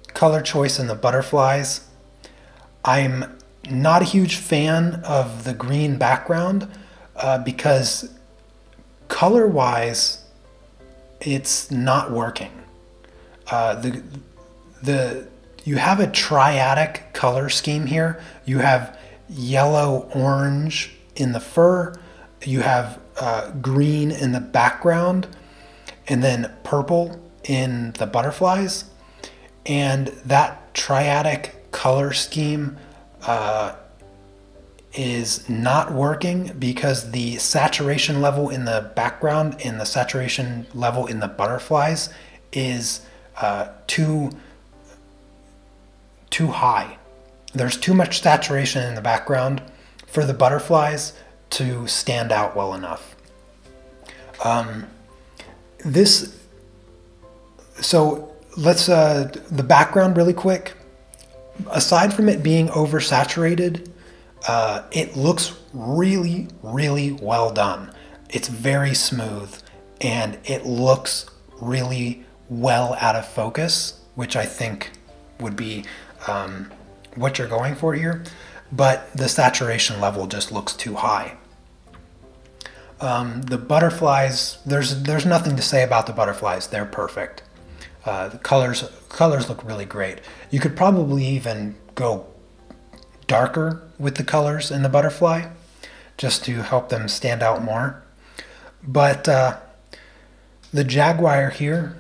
color choice in the butterflies. I'm not a huge fan of the green background because color-wise, it's not working. You have a triadic color scheme here. You have yellow, orange in the fur. You have green in the background, and then purple in the butterflies. And that triadic color scheme is not working because the saturation level in the background and the saturation level in the butterflies is too high. There's too much saturation in the background for the butterflies to stand out well enough. So let's the background really quick. Aside from it being oversaturated, it looks really well done. It's very smooth and it looks really well out of focus, which I think would be what you're going for here. but the saturation level just looks too high. The butterflies, there's nothing to say about the butterflies. They're perfect. The colors look really great. You could probably even go darker with the colors in the butterfly just to help them stand out more. But the jaguar here,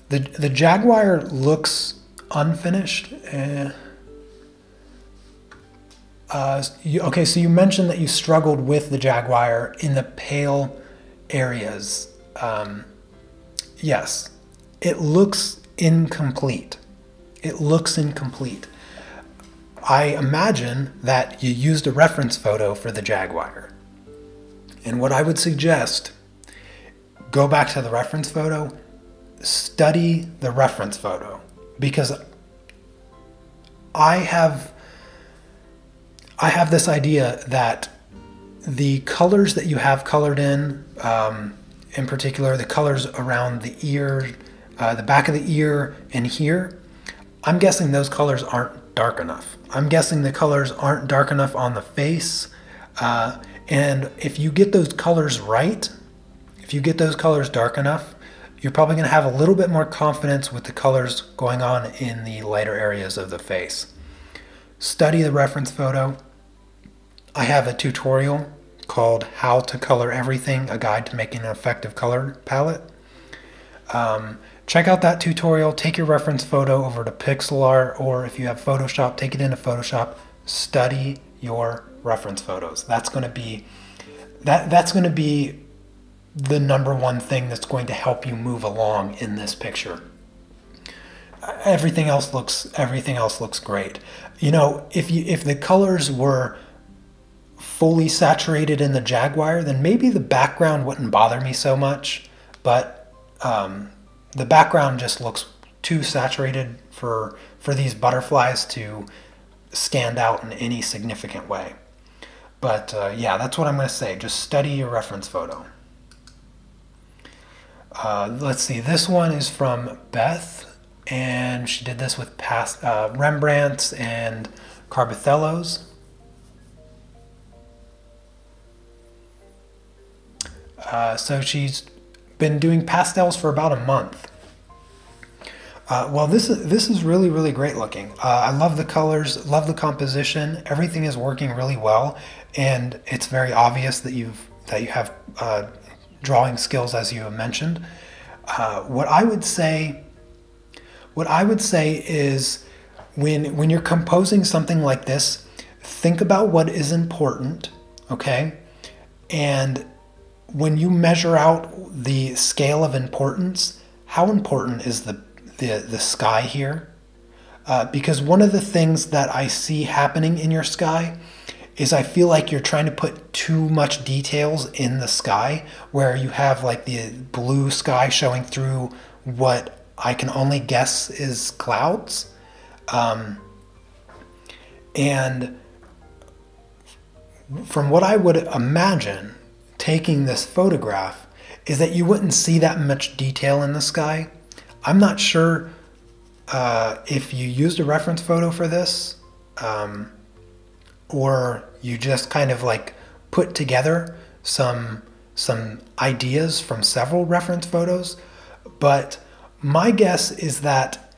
the jaguar looks unfinished. Okay, so you mentioned that you struggled with the jaguar in the pale areas. Yes, it looks incomplete. It looks incomplete. I imagine that you used a reference photo for the jaguar. And what I would suggest, go back to the reference photo, study the reference photo, because I have this idea that the colors that you have colored in particular, the colors around the ear, the back of the ear and here, I'm guessing those colors aren't dark enough. I'm guessing the colors aren't dark enough on the face. And if you get those colors right, if you get those colors dark enough, you're probably going to have a little bit more confidence with the colors going on in the lighter areas of the face. Study the reference photo. I have a tutorial called How to Color Everything, a guide to making an effective color palette. Check out that tutorial, take your reference photo over to pixel art, or if you have Photoshop, take it into Photoshop. Study your reference photos. That's going to be the number one thing that's going to help you move along in this picture. Everything else looks great. You know, if the colors were fully saturated in the jaguar, then maybe the background wouldn't bother me so much, but the background just looks too saturated for these butterflies to stand out in any significant way. But yeah, that's what I'm going to say. Just study your reference photo. Let's see, this one is from Beth, and she did this with Rembrandts and Carbothellos. So she's been doing pastels for about a month. Well, this is really, really great looking. I love the colors, love the composition. Everything is working really well, and it's very obvious that you have drawing skills, as you have mentioned. What I would say is when you're composing something like this, think about what is important, okay? And when you measure out the scale of importance, how important is the sky here? Because one of the things that I see happening in your sky is I feel like you're trying to put too much details in the sky, where you have like the blue sky showing through what I can only guess is clouds. And from what I would imagine, taking this photograph, is that you wouldn't see that much detail in the sky. I'm not sure if you used a reference photo for this, or you just kind of like put together some ideas from several reference photos. But my guess is that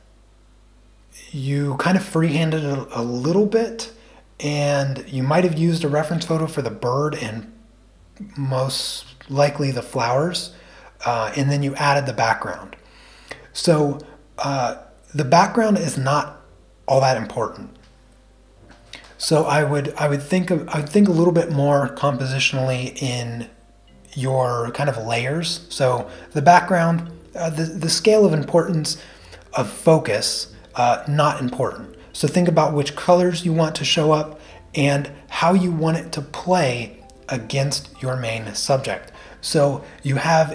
you kind of freehanded it a little bit, and you might have used a reference photo for the bird and most likely the flowers, and then you added the background. So the background is not all that important. So I would think a little bit more compositionally in your kind of layers. So the background, the scale of importance of focus, not important. So think about which colors you want to show up and how you want it to play against your main subject. So you have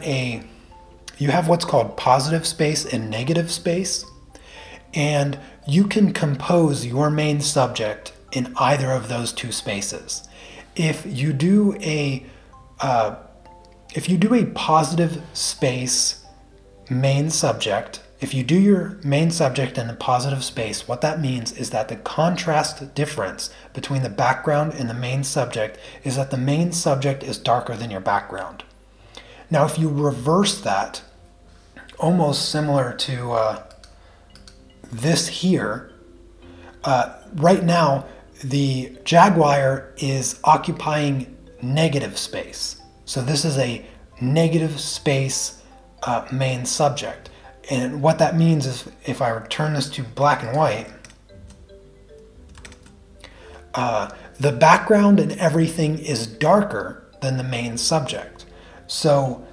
what's called positive space and negative space, and you can compose your main subject in either of those two spaces. If you do a positive space main subject, if you do your main subject in a positive space, what that means is that the contrast difference between the background and the main subject is that the main subject is darker than your background. Now, if you reverse that, almost similar to this here, right now the jaguar is occupying negative space. So this is a negative space main subject. And what that means is, if I return this to black and white, the background and everything is darker than the main subject. So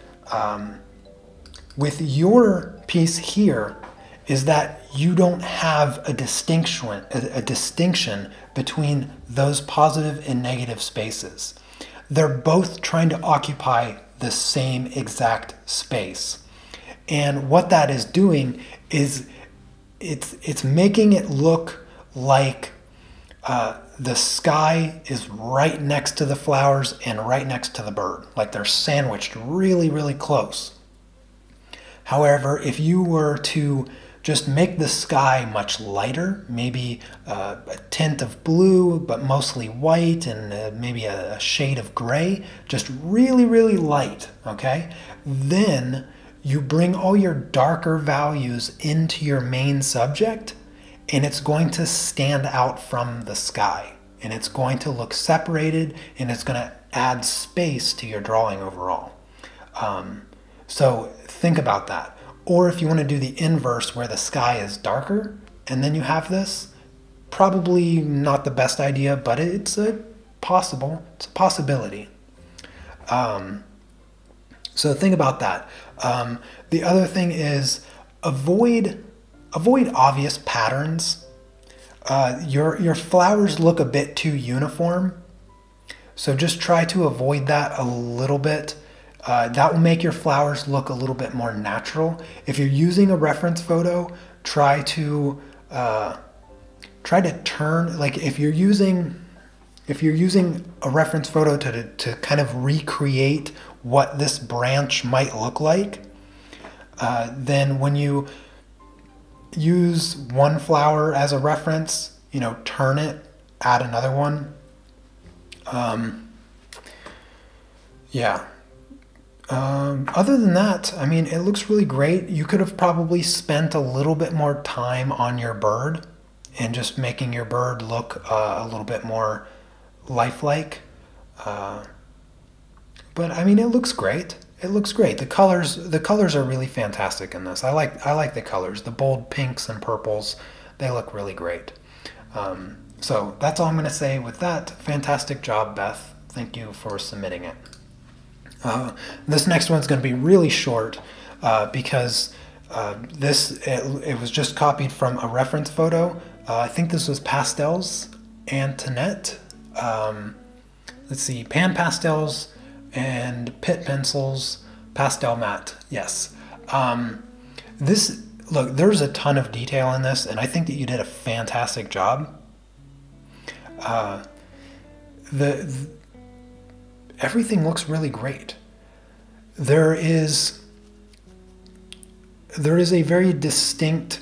with your piece here is that you don't have a distinction between those positive and negative spaces. They're both trying to occupy the same exact space. And what that is doing is it's making it look like the sky is right next to the flowers and right next to the bird, like they're sandwiched really, really close. However, if you were to just make the sky much lighter, maybe a tint of blue, but mostly white, and maybe a shade of gray, just really, really light, okay? Then you bring all your darker values into your main subject, and it's going to stand out from the sky, and it's going to look separated, and it's going to add space to your drawing overall. So think about that. Or if you want to do the inverse where the sky is darker and then you have this, probably not the best idea, but it's a possibility. So think about that. The other thing is avoid obvious patterns. Your flowers look a bit too uniform, so just try to avoid that a little bit. That will make your flowers look a little bit more natural. If you're using a reference photo, try to turn, like if you're using a reference photo to kind of recreate what this branch might look like, then when you use one flower as a reference, turn it, add another one. Yeah. Other than that, I mean, it looks really great. You could have probably spent a little bit more time on your bird and just making your bird look a little bit more lifelike. But I mean, it looks great. It looks great. The colors are really fantastic in this. I like the colors. The bold pinks and purples, they look really great. So that's all I'm going to say with that. Fantastic job, Beth. Thank you for submitting it. This next one's going to be really short because it was just copied from a reference photo. I think this was pastels, Antonette. Let's see, pan pastels and pit pencils, pastel matte. Yes. Look, there's a ton of detail in this, and I think that you did a fantastic job. Everything looks really great. There is a very distinct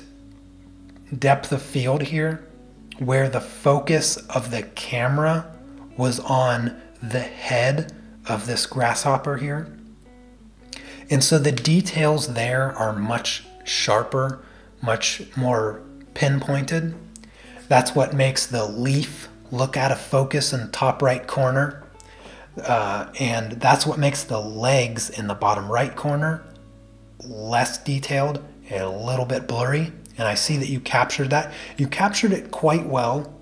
depth of field here where the focus of the camera was on the head of this grasshopper here. And so the details there are much sharper, much more pinpointed. That's what makes the leaf look out of focus in the top right corner. And that's what makes the legs in the bottom right corner less detailed and a little bit blurry. And I see that you captured that. You captured it quite well.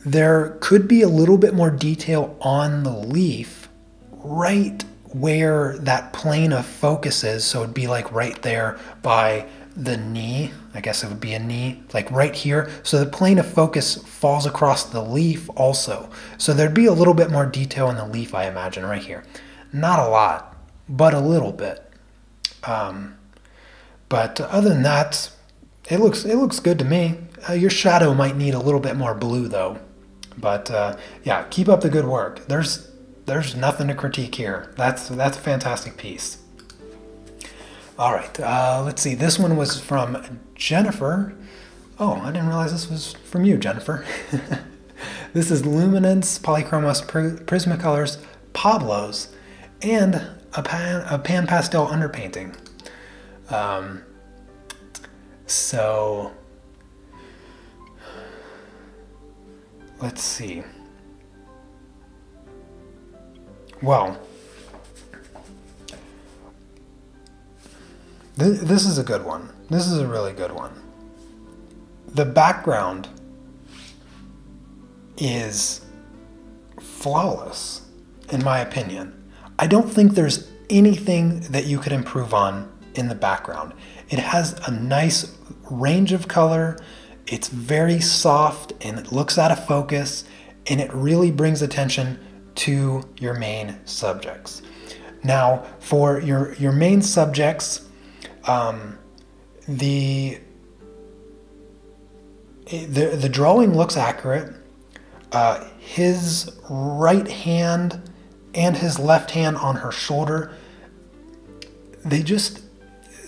There could be a little bit more detail on the leaf right where that plane of focus is. So it'd be like right there by the knee. I guess it would be a knee, like right here. So the plane of focus falls across the leaf also. So there'd be a little bit more detail in the leaf, I imagine, right here. Not a lot, but a little bit. But other than that, it looks good to me. Your shadow might need a little bit more blue though. But yeah, keep up the good work. There's nothing to critique here. That's a fantastic piece. All right, let's see. This one was from Jennifer. Oh, I didn't realize this was from you, Jennifer. This is Luminance Polychromos Prismacolors Pablos and a pan pastel underpainting. So let's see. Well, this is a good one. This is a really good one. The background is flawless, in my opinion. I don't think there's anything that you could improve on in the background. It has a nice range of color. It's very soft and it looks out of focus, and it really brings attention to your main subjects. Now, for your main subjects, the drawing looks accurate. His right hand and his left hand on her shoulder,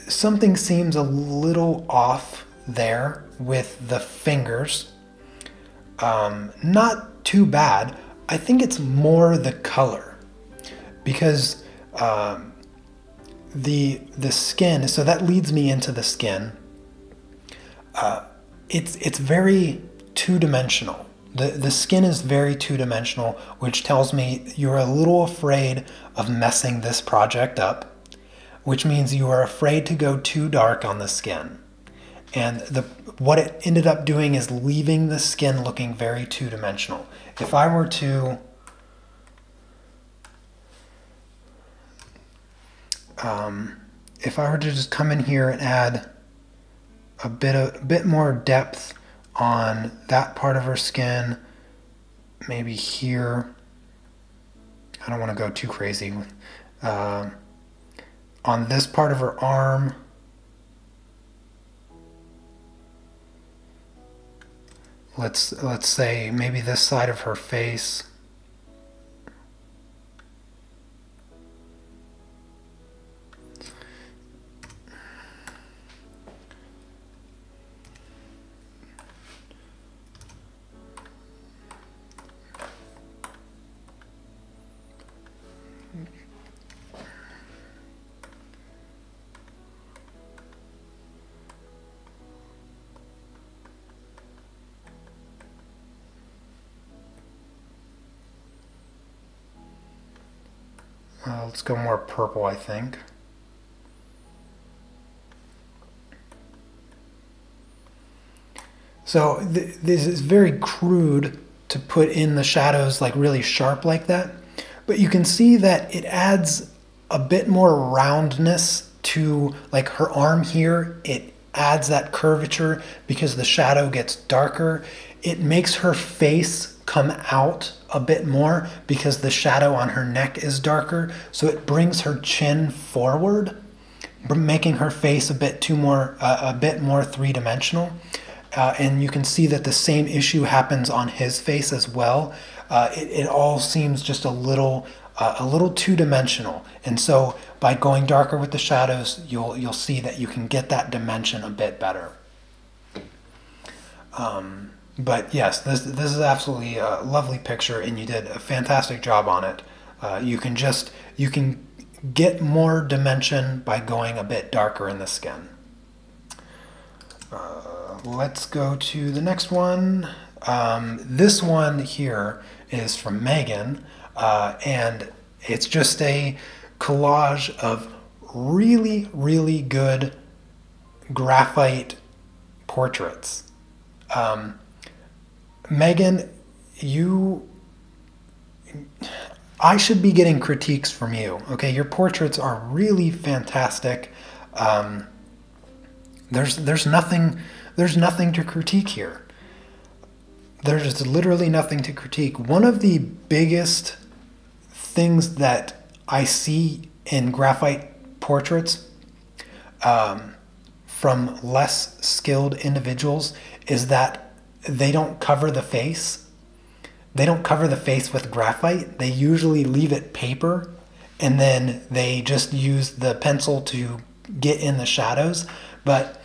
something seems a little off there with the fingers. Not too bad. I think it's more the color, because the skin, so that leads me into the skin. It's very two-dimensional. The skin is very two-dimensional, which tells me you're a little afraid of messing this project up, which means you are afraid to go too dark on the skin. And what it ended up doing is leaving the skin looking very two-dimensional. If I were to just come in here and add a bit more depth on that part of her skin, maybe here. I don't want to go too crazy. On this part of her arm, let's say maybe this side of her face. Let's go more purple, I think. So this is very crude to put in the shadows like really sharp like that, but you can see that it adds a bit more roundness to like her arm here. It adds that curvature because the shadow gets darker. It makes her face come out a bit more because the shadow on her neck is darker, so it brings her chin forward, making her face a bit more three-dimensional. And you can see that the same issue happens on his face as well. It all seems just a little two-dimensional, and so by going darker with the shadows, you'll see that you can get that dimension a bit better. But yes, this is absolutely a lovely picture, and you did a fantastic job on it. You can get more dimension by going a bit darker in the skin. Let's go to the next one. This one here is from Megan, and it's just a collage of really, really good graphite portraits. Megan, I should be getting critiques from you. Okay, your portraits are really fantastic. There's nothing to critique here. There's literally nothing to critique. One of the biggest things that I see in graphite portraits from less skilled individuals is that they don't cover the face. They don't cover the face with graphite. They usually leave it paper, and then they just use the pencil to get in the shadows. But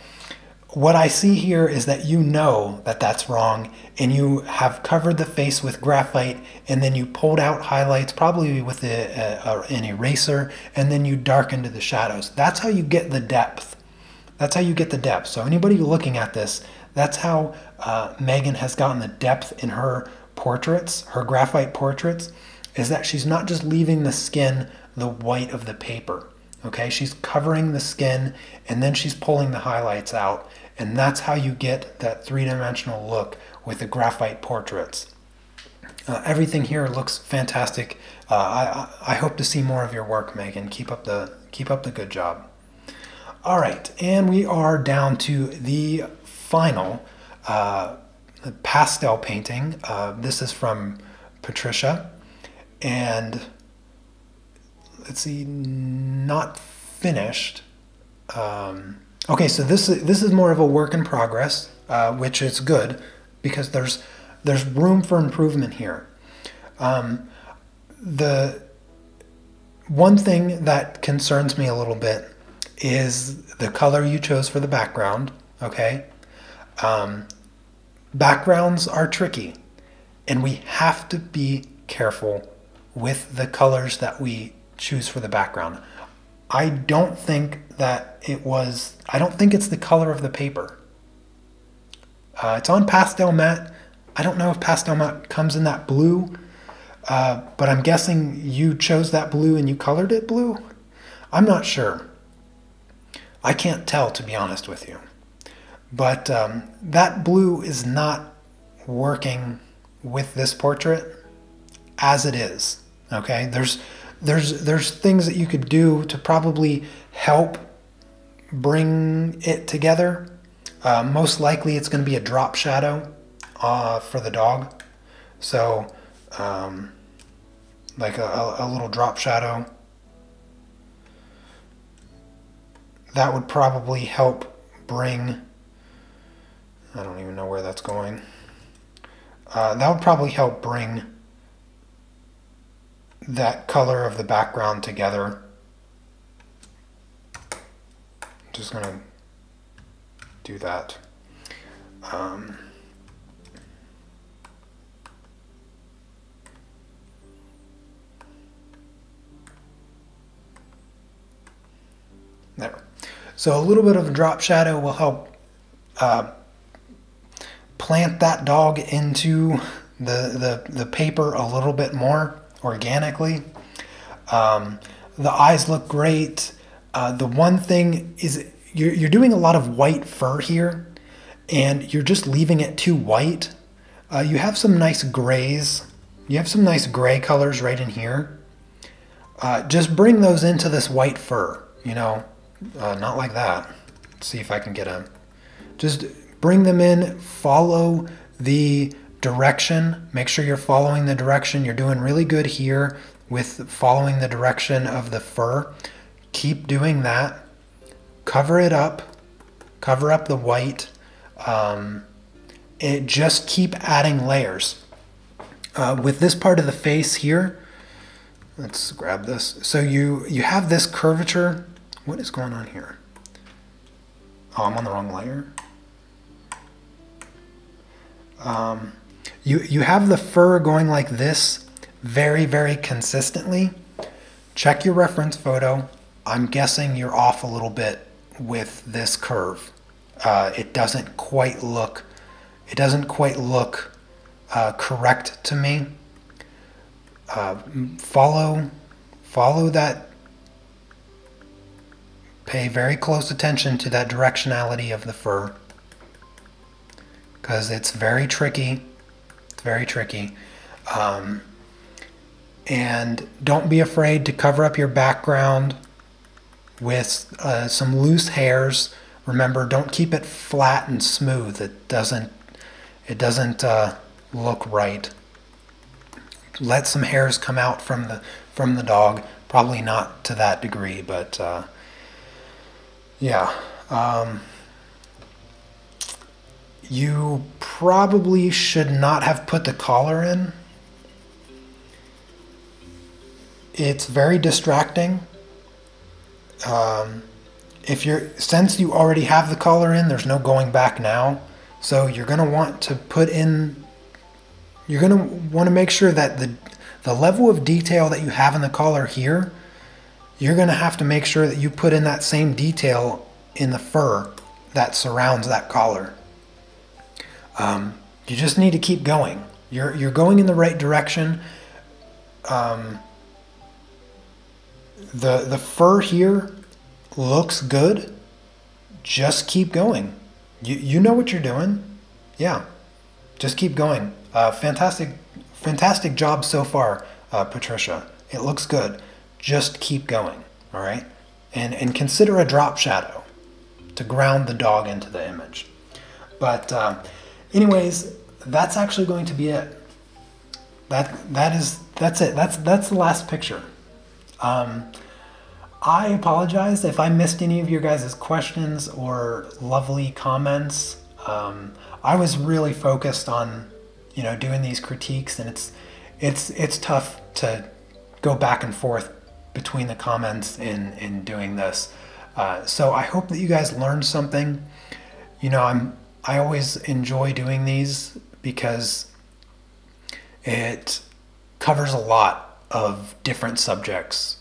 what I see here is that you know that that's wrong, and you have covered the face with graphite, and then you pulled out highlights, probably with an eraser, and then you darkened the shadows. That's how you get the depth. That's how you get the depth. So anybody looking at this, that's how Megan has gotten the depth in her portraits, her graphite portraits, is that she's not just leaving the skin the white of the paper. Okay, she's covering the skin, and then she's pulling the highlights out. And that's how you get that three-dimensional look with the graphite portraits. Everything here looks fantastic. I hope to see more of your work, Megan. Keep up the good job. All right, and we are down to the final pastel painting. This is from Patricia, and let's see, not finished. Okay, so this is more of a work in progress, which is good because there's room for improvement here. The one thing that concerns me a little bit is the color you chose for the background. Okay, backgrounds are tricky, and we have to be careful with the colors that we choose for the background. I don't think it's the color of the paper. It's on pastel matte. I don't know if pastel matte comes in that blue, but I'm guessing you chose that blue and you colored it blue. I'm not sure. I can't tell, to be honest with you. But that blue is not working with this portrait as it is. Okay, there's things that you could do to probably help bring it together. Most likely it's going to be a drop shadow for the dog. So like a little drop shadow. That would probably help bring, I don't even know where that's going. That would probably help bring that color of the background together. I'm just going to do that. There. So a little bit of a drop shadow will help plant that dog into the paper a little bit more organically. The eyes look great. The one thing is you're doing a lot of white fur here, and you're just leaving it too white. You have some nice grays. You have some nice gray colors right in here. Just bring those into this white fur, not like that. Let's see if I can get a... Just bring them in, follow the direction. Make sure you're following the direction. You're doing really good here with following the direction of the fur. Keep doing that. Cover it up. Cover up the white. Just keep adding layers. With this part of the face here, let's grab this. So you have this curvature. What is going on here? Oh, I'm on the wrong layer. You have the fur going like this very, very consistently. Check your reference photo. I'm guessing you're off a little bit with this curve. It doesn't quite look correct to me. Follow that. Pay very close attention to that directionality of the fur, because it's very tricky. It's very tricky. And don't be afraid to cover up your background with some loose hairs. Remember, don't keep it flat and smooth. It doesn't look right. Let some hairs come out from the dog. Probably not to that degree, but yeah. You probably should not have put the collar in. It's very distracting. since you already have the color in, there's no going back now. So you're going to want to make sure that the level of detail that you have in the collar here, you're going to have to make sure that you put in that same detail in the fur that surrounds that collar. You just need to keep going. You're going in the right direction. The fur here looks good. Just keep going. You know what you're doing. Yeah, just keep going. Fantastic job so far, Patricia. It looks good. Just keep going, all right? And consider a drop shadow to ground the dog into the image. But anyways, that's actually going to be it. That's it. That's the last picture. I apologize if I missed any of your guys' questions or lovely comments. I was really focused on, doing these critiques, and it's tough to go back and forth between the comments in doing this. So I hope that you guys learned something. I always enjoy doing these because it covers a lot of different subjects,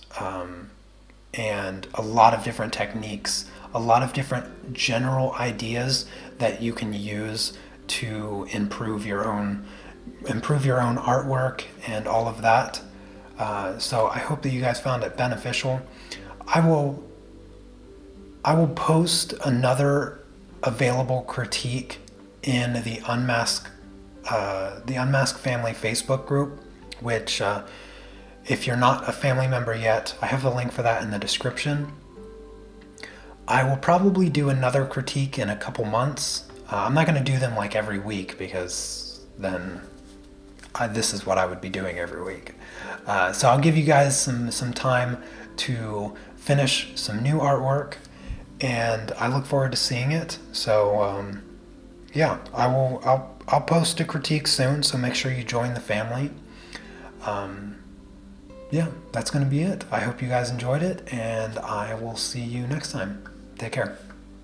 and a lot of different techniques, a lot of different general ideas that you can use to improve your own artwork and all of that. So I hope that you guys found it beneficial. I will post another available critique in the Unmask family Facebook group, which if you're not a family member yet, I have the link for that in the description. I will probably do another critique in a couple months. I'm not going to do them like every week, because then this is what I would be doing every week. So I'll give you guys some time to finish some new artwork, and I look forward to seeing it. So yeah, I'll post a critique soon, so make sure you join the family. Yeah, that's going to be it. I hope you guys enjoyed it, and I will see you next time. Take care.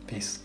Peace.